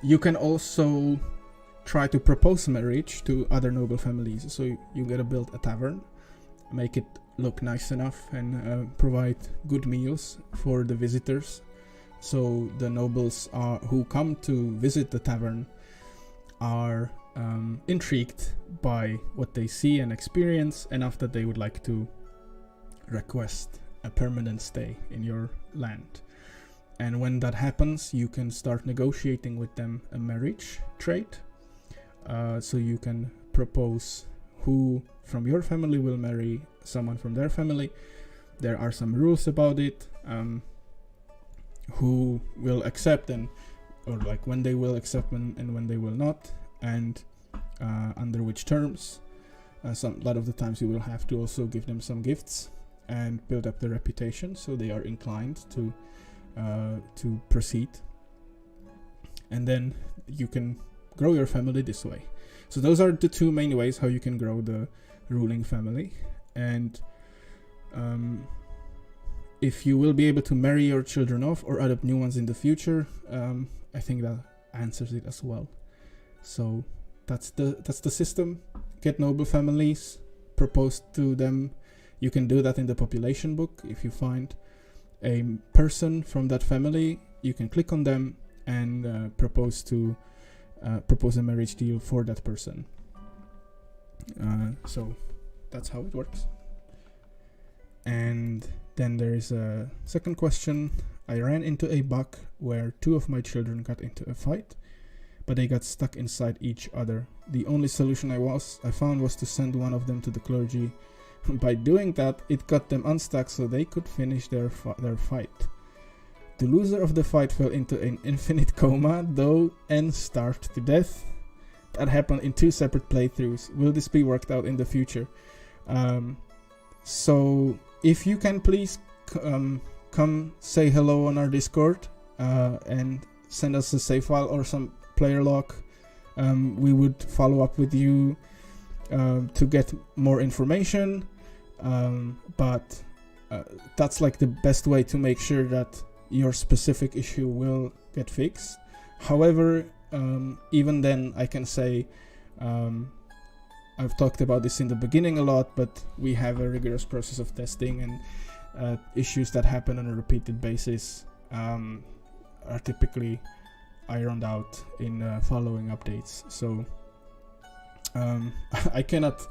you can also try to propose marriage to other noble families. So you gotta build a tavern, make it look nice enough, and provide good meals for the visitors. So the nobles who come to visit the tavern are intrigued by what they see and experience, enough that they would like to request a permanent stay in your land. And when that happens, you can start negotiating with them a marriage trade. So you can propose who from your family will marry someone from their family. There are some rules about it, who will accept or like when they will accept and when they will not, and under which terms. A lot of the times you will have to also give them some gifts and build up their reputation so they are inclined to proceed. And then you can grow your family this way. So those are the two main ways how you can grow the ruling family. And if you will be able to marry your children off or adopt new ones in the future, I think that answers it as well. So that's the system. Get noble families, propose to them. You can do that in the population book. If you find a person from that family, you can click on them and propose a marriage deal for that person. So that's how it works. And then there is a second question. I ran into a bug where two of my children got into a fight, but they got stuck inside each other. The only solution I found was to send one of them to the clergy. By doing that, it got them unstuck so they could finish their fight. The loser of the fight fell into an infinite coma, though, and starved to death. That happened in 2 separate playthroughs. Will this be worked out in the future? So if you can please come say hello on our Discord and send us a save file or some player log, we would follow up with you to get more information. But that's like the best way to make sure that your specific issue will get fixed. However, even then I can say, I've talked about this in the beginning a lot, but we have a rigorous process of testing, and issues that happen on a repeated basis are typically ironed out in following updates. So I cannot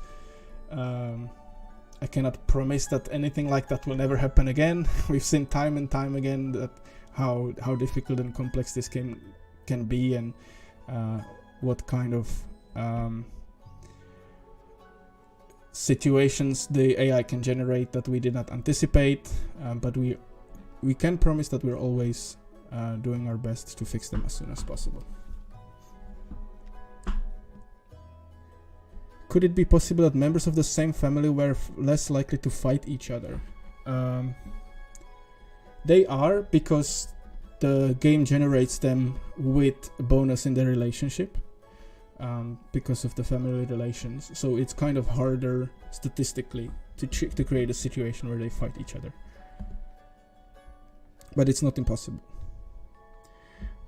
promise that anything like that will never happen again. We've seen time and time again that how difficult and complex this can be, and what kind of situations the AI can generate that we did not anticipate. But we can promise that we're always doing our best to fix them as soon as possible. Could it be possible that members of the same family were less likely to fight each other? They are, because the game generates them with a bonus in their relationship, because of the family relations. So it's kind of harder statistically to create a situation where they fight each other. But it's not impossible.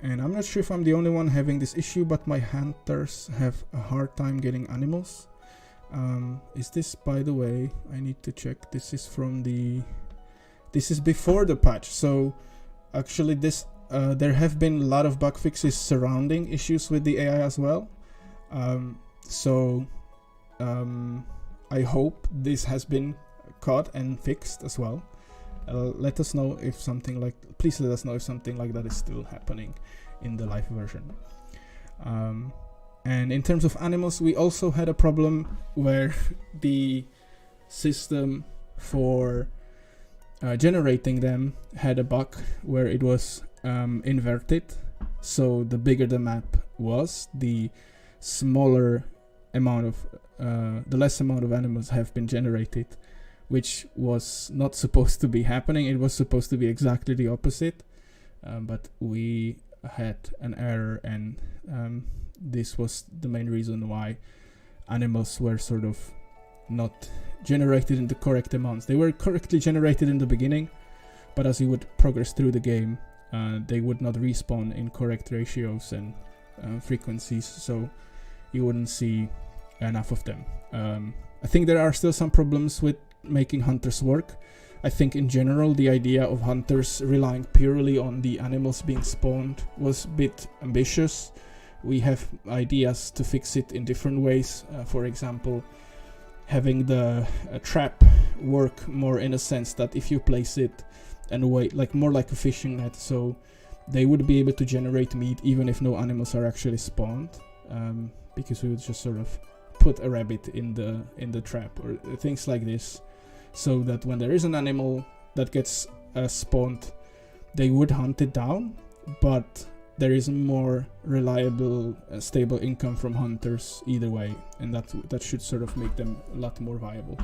And I'm not sure if I'm the only one having this issue, but my hunters have a hard time getting animals. Is this, by the way, I need to check. This is before the patch. So actually there have been a lot of bug fixes surrounding issues with the AI as well. I hope this has been caught and fixed as well. Let us know if please let us know if something like that is still happening in the live version. And in terms of animals, we also had a problem where the system for generating them had a bug where it was inverted. So the bigger the map, was, the smaller amount of the less amount of animals have been generated, which was not supposed to be happening. It was supposed to be exactly the opposite, but we had an error, and this was the main reason why animals were sort of not generated in the correct amounts. They were correctly generated in the beginning, but as you would progress through the game, they would not respawn in correct ratios and frequencies, so you wouldn't see enough of them. I think there are still some problems with making hunters work. I think in general the idea of hunters relying purely on the animals being spawned was a bit ambitious. We have ideas to fix it in different ways. For example, having the trap work more in a sense that if you place it and wait, like more like a fishing net, so they would be able to generate meat even if no animals are actually spawned, because we would just sort of put a rabbit in the trap or things like this, so that when there is an animal that gets spawned, they would hunt it down, but there is more reliable, stable income from hunters either way, and that should sort of make them a lot more viable.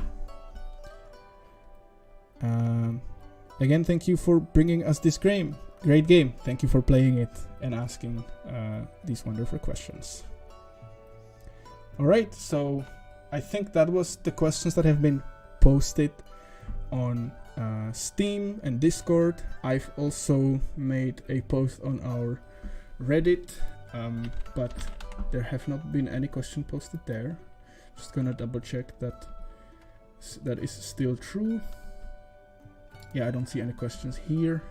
Again, thank you for bringing us this great game. Thank you for playing it and asking these wonderful questions. Alright, so I think that was the questions that have been posted on Steam and Discord. I've also made a post on our Reddit, but there have not been any question posted there. Just gonna double check that is still true. Yeah, I don't see any questions here.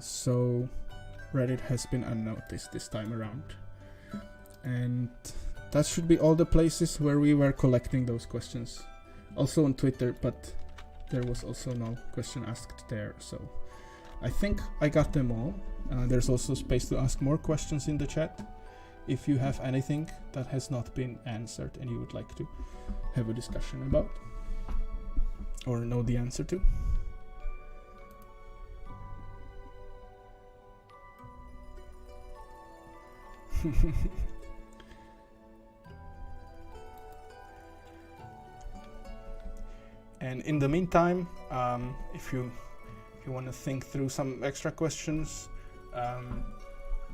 So Reddit has been unnoticed this time around. And that should be all the places where we were collecting those questions. Also on Twitter, but there was also no question asked there, so I think I got them all. There's also space to ask more questions in the chat if you have anything that has not been answered and you would like to have a discussion about or know the answer to. And in the meantime, if you want to think through some extra questions, I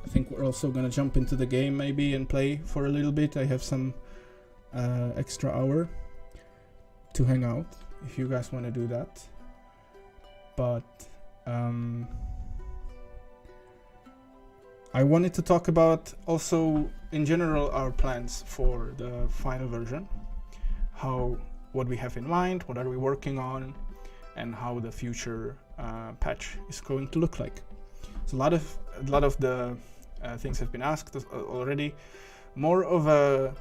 think we're also gonna jump into the game maybe and play for a little bit. I have some extra hour to hang out if you guys want to do that. But I wanted to talk about also in general our plans for the final version, what we have in mind, what are we working on, and how the future patch is going to look like. So a lot of the things have been asked already. More of a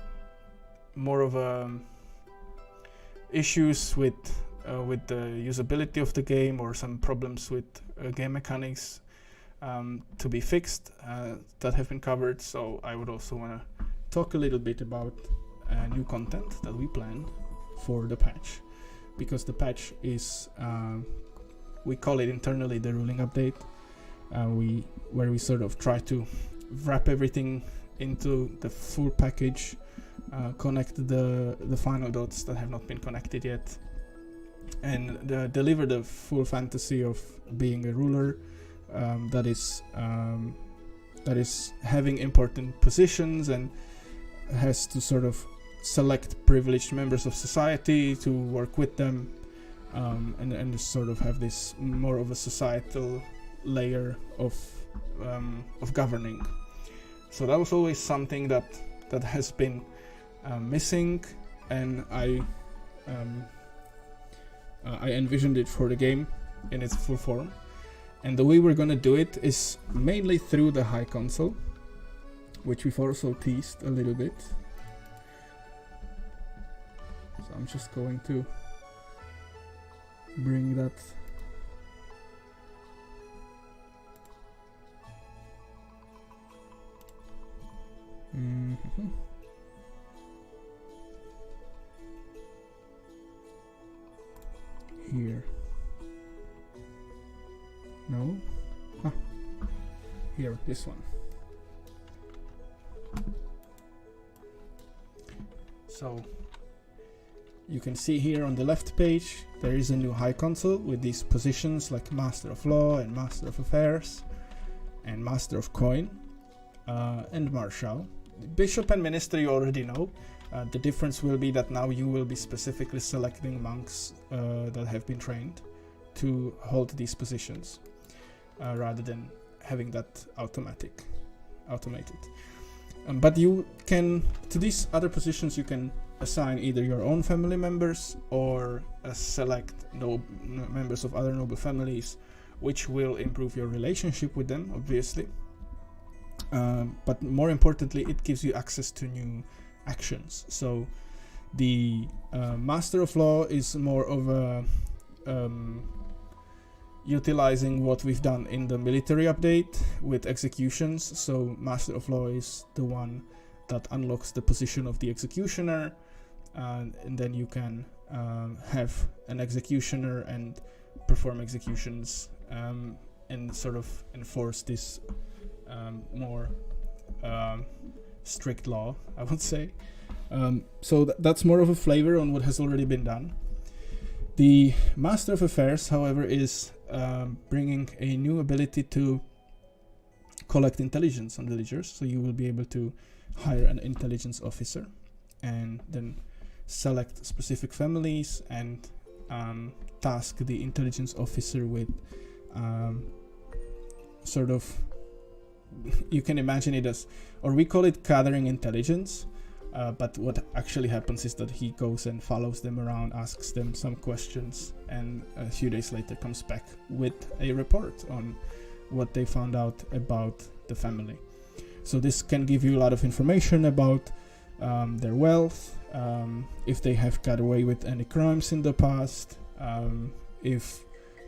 issues with the usability of the game, or some problems with game mechanics to be fixed that have been covered. So I would also want to talk a little bit about new content that we plan for the patch, because the patch is we call it internally the ruling update, where we sort of try to wrap everything into the full package, connect the final dots that have not been connected yet, and deliver the full fantasy of being a ruler that is having important positions and has to sort of select privileged members of society to work with them, and just sort of have this more of a societal layer of governing. So that was always something that has been missing, and I envisioned it for the game in its full form. And the way we're gonna do it is mainly through the high console, which we've also teased a little bit. So I'm just going to bring that here. No? Here, this one. So you can see here on the left page there is a new high console with these positions like Master of Law and Master of Affairs and Master of Coin and Marshal. Bishop and Minister you already know. The difference will be that now you will be specifically selecting monks that have been trained to hold these positions rather than having that automated. But you can, to these other positions, you can assign either your own family members or select members of other noble families, which will improve your relationship with them, obviously. But more importantly, it gives you access to new actions. So the Master of Law is more of a utilizing what we've done in the military update with executions. So Master of Law is the one that unlocks the position of the executioner, and then you can have an executioner and perform executions and sort of enforce this more strict law, I would say. So that's more of a flavor on what has already been done. The Master of Affairs, however, is bringing a new ability to collect intelligence on villagers. So you will be able to hire an intelligence officer and then select specific families and task the intelligence officer with sort of, you can imagine it as, or we call it gathering intelligence. But what actually happens is that he goes and follows them around, asks them some questions, and a few days later comes back with a report on what they found out about the family. So this can give you a lot of information about their wealth, if they have got away with any crimes in the past,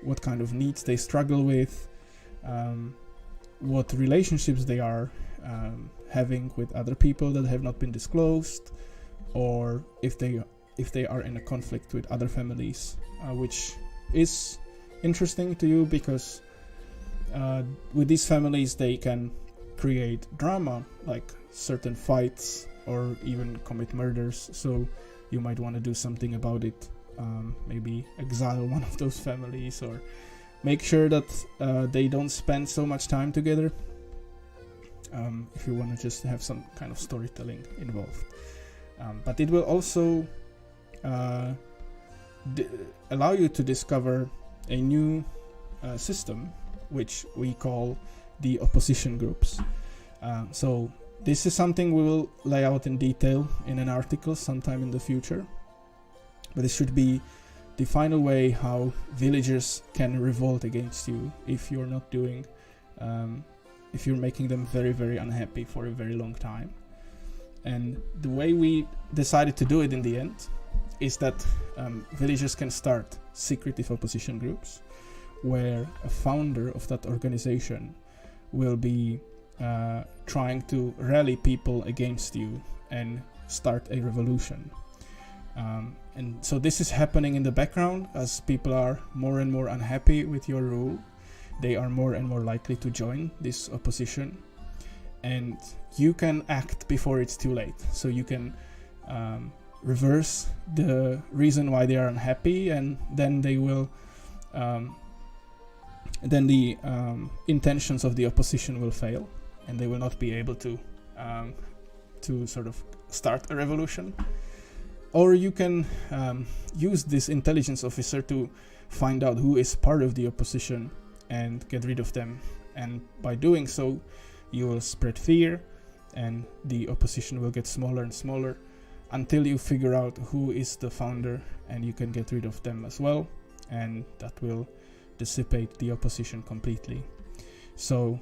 what kind of needs they struggle with, what relationships they are having with other people that have not been disclosed, or if they are in a conflict with other families, which is interesting to you because with these families they can create drama, like certain fights or even commit murders. So you might want to do something about it, maybe exile one of those families or make sure that they don't spend so much time together. If you want to just have some kind of storytelling involved. But it will also allow you to discover a new system, which we call the opposition groups. So this is something we will lay out in detail in an article sometime in the future. But it should be the final way how villagers can revolt against you if you're not doing if you're making them very, very unhappy for a very long time. And the way we decided to do it in the end is that villagers can start secretive opposition groups where a founder of that organization will be trying to rally people against you and start a revolution. And so this is happening in the background as people are more and more unhappy with your rule. They are more and more likely to join this opposition, and you can act before it's too late. So you can reverse the reason why they are unhappy, and then they will then the intentions of the opposition will fail, and they will not be able to sort of start a revolution. Or you can use this intelligence officer to find out who is part of the opposition and get rid of them, and by doing so you will spread fear and the opposition will get smaller and smaller until you figure out who is the founder, and you can get rid of them as well, and that will dissipate the opposition completely. So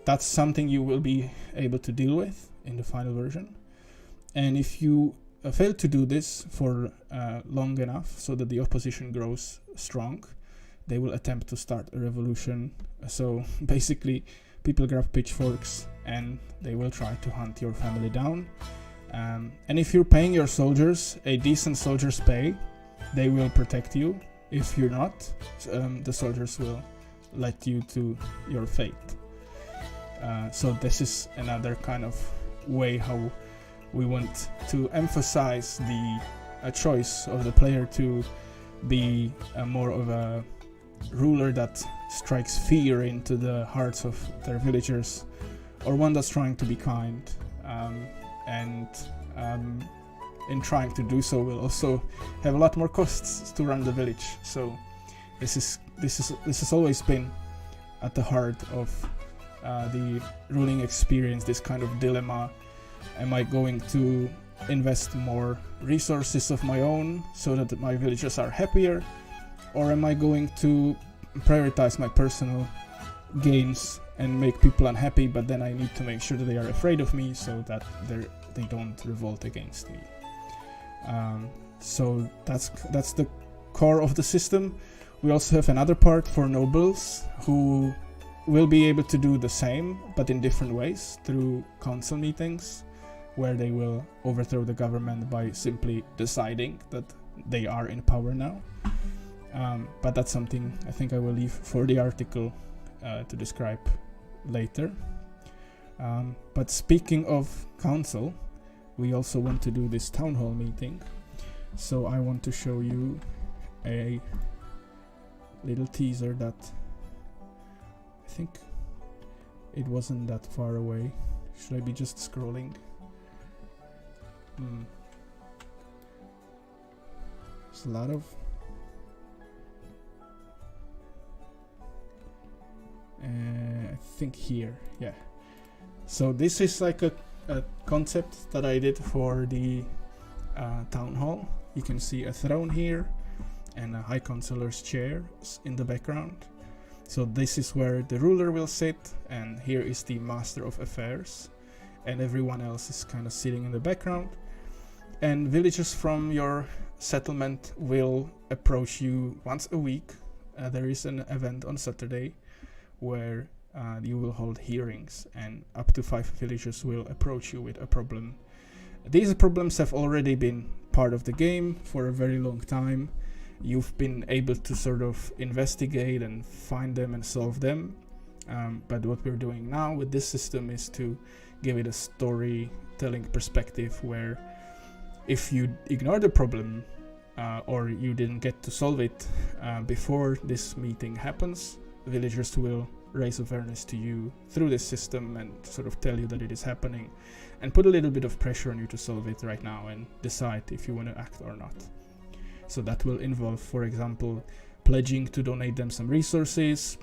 that's something you will be able to deal with in the final version. And if you fail to do this for long enough so that the opposition grows strong, they will attempt to start a revolution. So basically people grab pitchforks and they will try to hunt your family down. And if you're paying your soldiers a decent soldier's pay, they will protect you. If you're not, the soldiers will let you to your fate. So this is another kind of way how we want to emphasize the choice of the player to be more of a ruler that strikes fear into the hearts of their villagers, or one that's trying to be kind, and in trying to do so will also have a lot more costs to run the village. So this has always been at the heart of the ruling experience, this kind of dilemma. Am I going to invest more resources of my own so that my villagers are happier, or am I going to prioritize my personal gains and make people unhappy, but then I need to make sure that they are afraid of me so that they don't revolt against me. So that's the core of the system. We also have another part for nobles who will be able to do the same, but in different ways, through council meetings, where they will overthrow the government by simply deciding that they are in power now. But that's something I think I will leave for the article to describe later. But speaking of council, we also want to do this town hall meeting. So I want to show you a little teaser that I think it wasn't that far away. Should I be just scrolling? There's a lot of I think here, yeah. So this is like a concept that I did for the town hall. You can see a throne here and a high councillor's chair in the background. So this is where the ruler will sit, and here is the master of affairs, and everyone else is kind of sitting in the background. And villagers from your settlement will approach you once a week. There is an event on Saturday where you will hold hearings, and up to 5 villagers will approach you with a problem. These problems have already been part of the game for a very long time. You've been able to sort of investigate and find them and solve them. But what we're doing now with this system is to give it a storytelling perspective, where if you ignore the problem or you didn't get to solve it before this meeting happens, villagers will raise awareness to you through this system and sort of tell you that it is happening, and put a little bit of pressure on you to solve it right now and decide if you want to act or not. So that will involve, for example, pledging to donate them some resources,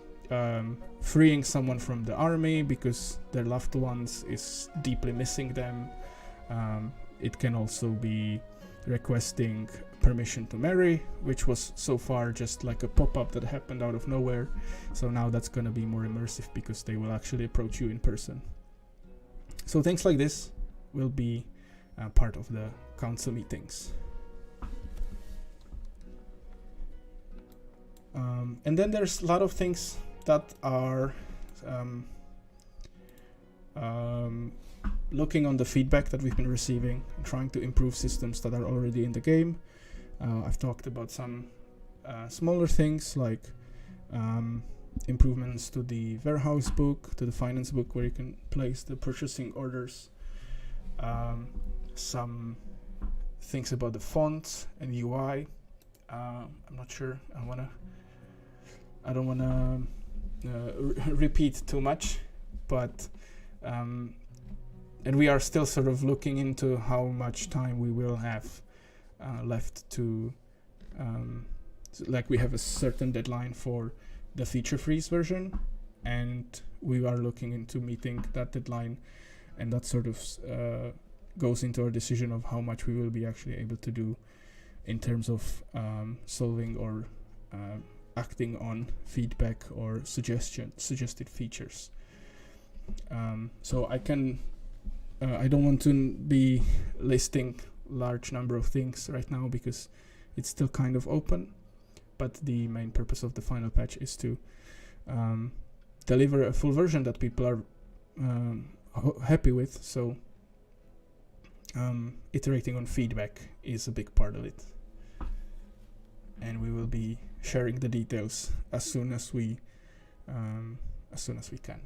freeing someone from the army because their loved ones is deeply missing them. It can also be requesting permission to marry, which was so far just like a pop-up that happened out of nowhere. So now that's going to be more immersive because they will actually approach you in person. So things like this will be part of the council meetings. And then there's a lot of things that are looking on the feedback that we've been receiving and trying to improve systems that are already in the game. I've talked about some smaller things like improvements to the warehouse book, to the finance book where you can place the purchasing orders, some things about the fonts and UI. I'm not sure. I don't wanna repeat too much, but and we are still sort of looking into how much time we will have left to like we have a certain deadline for the feature freeze version, and we are looking into meeting that deadline, and that sort of goes into our decision of how much we will be actually able to do in terms of solving or acting on feedback or suggested features. So I don't want to be listing large number of things right now because it's still kind of open, but the main purpose of the final patch is to deliver a full version that people are happy with. So iterating on feedback is a big part of it, and we will be sharing the details as soon as we can.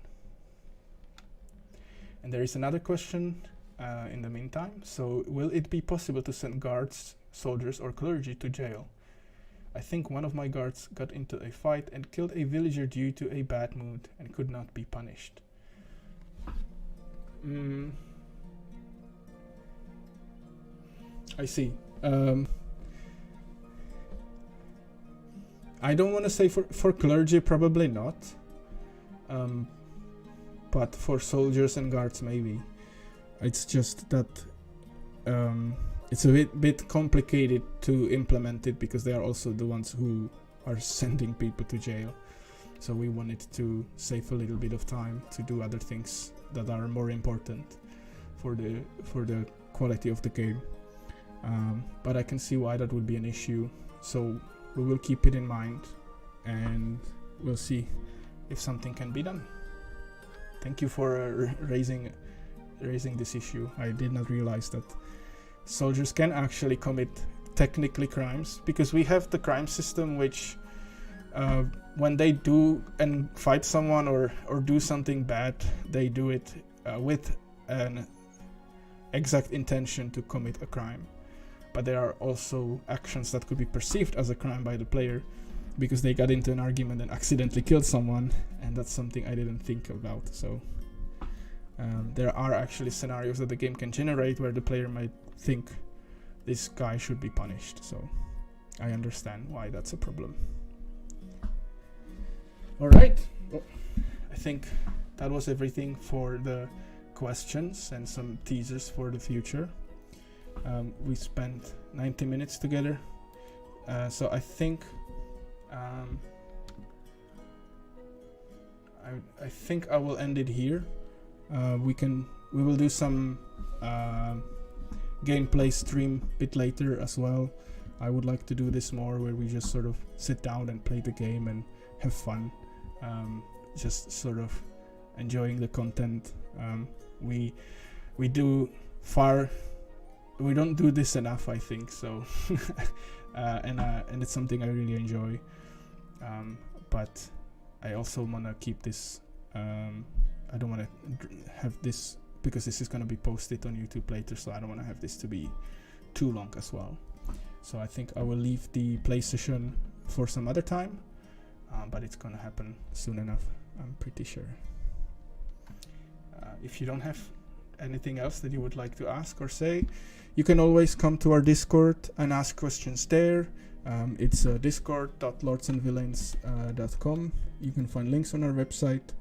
And there is another question in the meantime. So will it be possible to send guards, soldiers or clergy to jail? I think one of my guards got into a fight and killed a villager due to a bad mood and could not be punished. I see. I don't want to say for clergy, probably not. But for soldiers and guards, maybe. It's just that it's a bit complicated to implement it because they are also the ones who are sending people to jail. So we wanted to save a little bit of time to do other things that are more important for the quality of the game. But I can see why that would be an issue. So we will keep it in mind and we'll see if something can be done. Thank you for raising this issue. I did not realize that soldiers can actually commit technically crimes, because we have the crime system which when they do and fight someone or do something bad, they do it with an exact intention to commit a crime. But there are also actions that could be perceived as a crime by the player because they got into an argument and accidentally killed someone, and that's something I didn't think about. So there are actually scenarios that the game can generate where the player might think this guy should be punished. So I understand why that's a problem. Alright, well, I think that was everything for the questions and some teasers for the future. We spent 90 minutes together, so I think I think I will end it here. We will do some gameplay stream a bit later as well. I would like to do this more where we just sort of sit down and play the game and have fun, just sort of enjoying the content. We don't do this enough, I think so. And it's something I really enjoy, but I also want to keep this. I don't want to have this, because this is going to be posted on YouTube later, so I don't want to have this to be too long as well. So I think I will leave the play session for some other time, but it's going to happen soon enough, I'm pretty sure. If you don't have anything else that you would like to ask or say, you can always come to our Discord and ask questions there. It's discord.lordsandvillains.com. You can find links on our website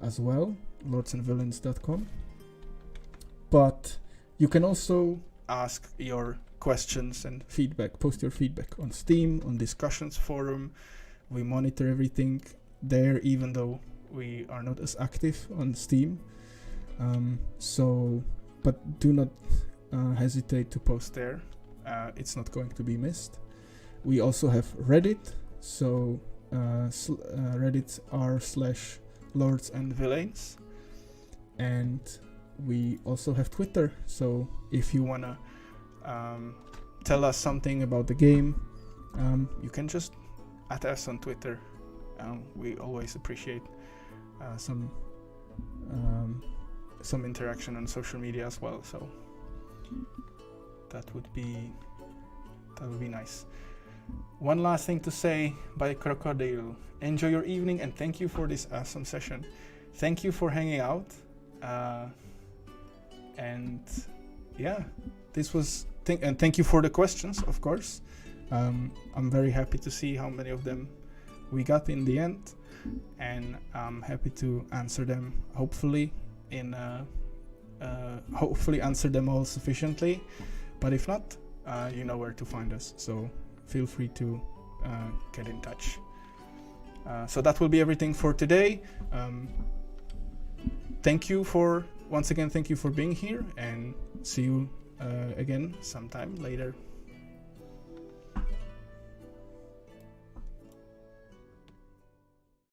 as well, lordsandvillains.com. But you can also ask your questions and feedback, post your feedback on Steam, on discussions forum. We monitor everything there, even though we are not as active on Steam. But do not hesitate to post there. It's not going to be missed. We also have Reddit, so Reddit r/lordsandvillains, and we also have Twitter. So if you wanna tell us something about the game, you can just at us on Twitter. We always appreciate some interaction on social media as well. So that would be nice. One last thing to say by Crocodile. Enjoy your evening and thank you for this awesome session. Thank you for hanging out. And yeah, this was and thank you for the questions, of course. I'm very happy to see how many of them we got in the end, and I'm happy to answer them, hopefully answer them all sufficiently, but if not, you know where to find us, so feel free to get in touch. So that will be everything for today. Once again, thank you for being here, and see you again sometime later.